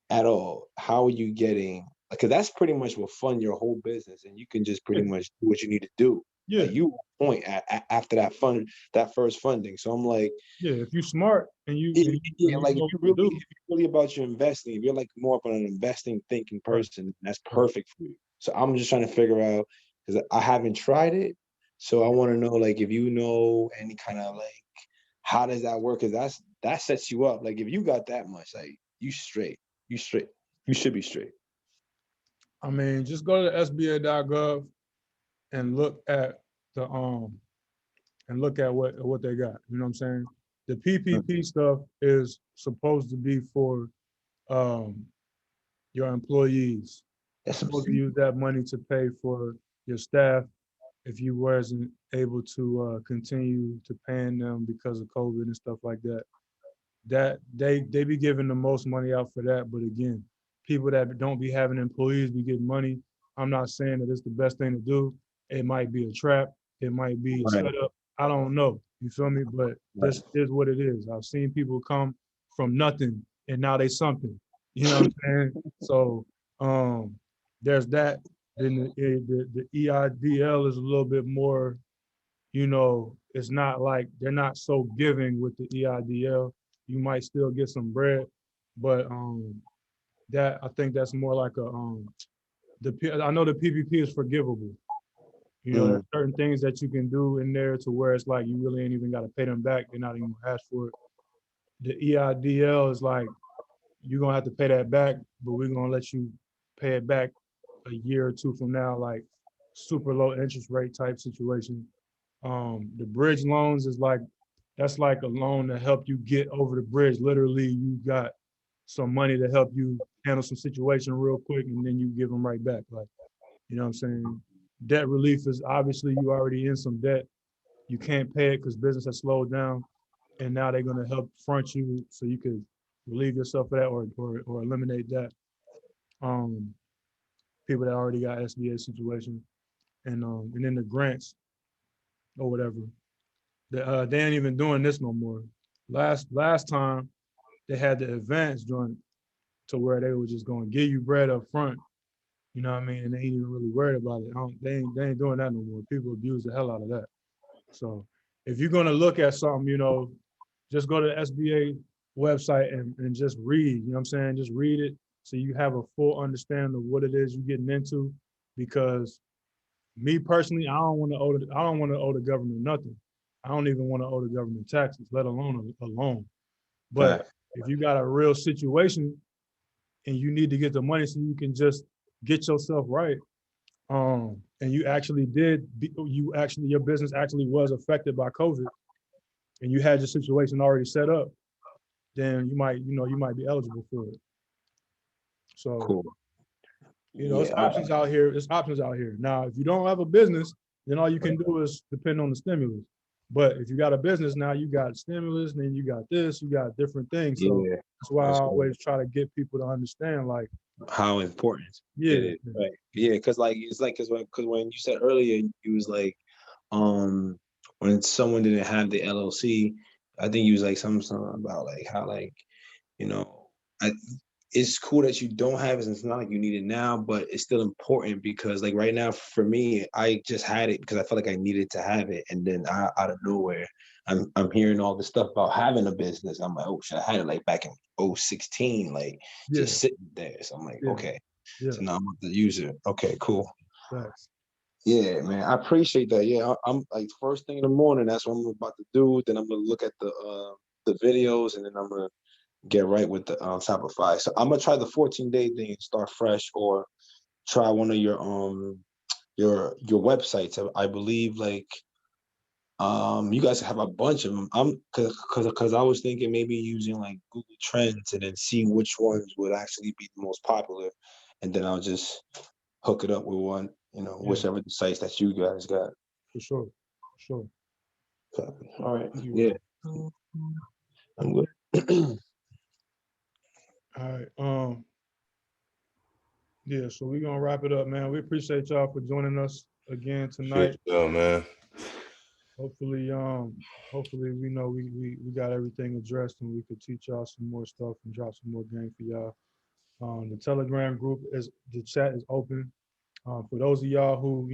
at all, how are you getting, because that's pretty much will fund your whole business and you can just pretty much do what you need to do. Yeah. Like you point after that first funding. So I'm like, yeah, if you're smart and you like know if what to you're do. really about your investing, if you're like more of an investing thinking person, that's perfect for you. So I'm just trying to figure out, because I haven't tried it. So I want to know, like, if you know any kind of like, how does that work? Because that sets you up. Like if you got that much, like you straight, you should be straight. I mean, just go to SBA.gov and look at the and look at what they got. You know what I'm saying? The PPP stuff is supposed to be for your employees. You're supposed to use that money to pay for your staff if you wasn't able to continue to paying them because of COVID and stuff like that. That they be giving the most money out for that. But again, people that don't be having employees be getting money. I'm not saying that it's the best thing to do. It might be a trap. It might be a setup. I don't know. You feel me? But this is what it is. I've seen people come from nothing and now they something. You know what I'm saying? So there's that. Then the EIDL is a little bit more, you know, it's not like they're not so giving with the EIDL. You might still get some bread, but that I think that's more like a I know the PPP is forgivable. You know, there's certain things that you can do in there to where it's like you really ain't even got to pay them back. They're not even gonna ask for it. The EIDL is like you're gonna have to pay that back, but we're gonna let you pay it back a year or two from now, like super low interest rate type situation. The bridge loans is like, that's like a loan to help you get over the bridge. Literally, you got some money to help you handle some situation real quick, and then you give them right back. Like, you know what I'm saying? Debt relief is obviously you already in some debt. You can't pay it because business has slowed down, and now they're gonna help front you so you could relieve yourself of that or eliminate that. People that already got SBA situation, and then the grants or whatever. They ain't even doing this no more. Last time they had the advance joint to where they were just gonna give you bread up front. You know what I mean? And they ain't even really worried about it. They ain't doing that no more. People abuse the hell out of that. So if you're gonna look at something, you know, just go to the SBA website and just read, you know what I'm saying? Just read it so you have a full understanding of what it is you're getting into. Because me personally, I don't want to owe the government nothing. I don't even want to owe the government taxes, let alone a loan. But if you got a real situation and you need to get the money so you can just get yourself right, and you actually your business actually was affected by COVID, and you had your situation already set up, then you might be eligible for it. So Cool. There's options out here. There's options out here. Now, if you don't have a business, then all you can do is depend on the stimulus. But if you got a business now, you got stimulus, and then you got this, you got different things. So that's why I always try to get people to understand, like, how important Yeah. it is. Right. Yeah, because when you said earlier, you was like, when someone didn't have the LLC, I think you was like something about like how, like, you know, it's cool that you don't have it, and it's not like you need it now, but it's still important because, like, right now for me, I just had it because I felt like I needed to have it, and then out of nowhere, I'm hearing all this stuff about having a business. I'm like, oh shit, I had it like back in 2016, like just sitting there. So I'm like, okay, so now I'm about to use it. Okay, cool. Thanks. Yeah, man, I appreciate that. Yeah, I'm like first thing in the morning. That's what I'm about to do. Then I'm gonna look at the videos, and then I'm gonna get right with the Shopify. So I'm gonna try the 14-day thing and start fresh, or try one of your websites. I believe like you guys have a bunch of them. Because I was thinking maybe using like Google Trends and then see which ones would actually be the most popular, and then I'll just hook it up with one, whichever the sites that you guys got. For sure. All right. Yeah. I'm good. All right. Yeah, so we're gonna wrap it up, man. We appreciate y'all for joining us again tonight. Man. Hopefully we know we got everything addressed, and we could teach y'all some more stuff and drop some more game for y'all. The Telegram group the chat is open. For those of y'all who,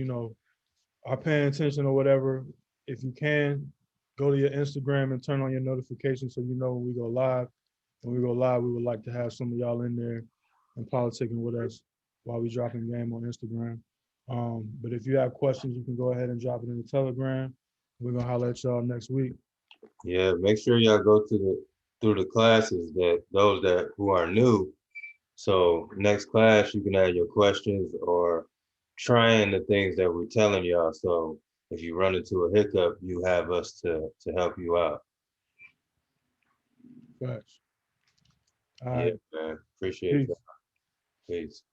are paying attention or whatever, if you can, go to your Instagram and turn on your notifications so you know when we go live. When we go live, we would like to have some of y'all in there and politicking with us while we dropping game on Instagram. But if you have questions, you can go ahead and drop it in the Telegram. We're gonna holler at y'all next week. Yeah, make sure y'all go through the classes those who are new. So next class, you can add your questions or trying the things that we're telling y'all. So if you run into a hiccup, you have us to help you out. Thanks. Yeah, man. Appreciate that. Peace.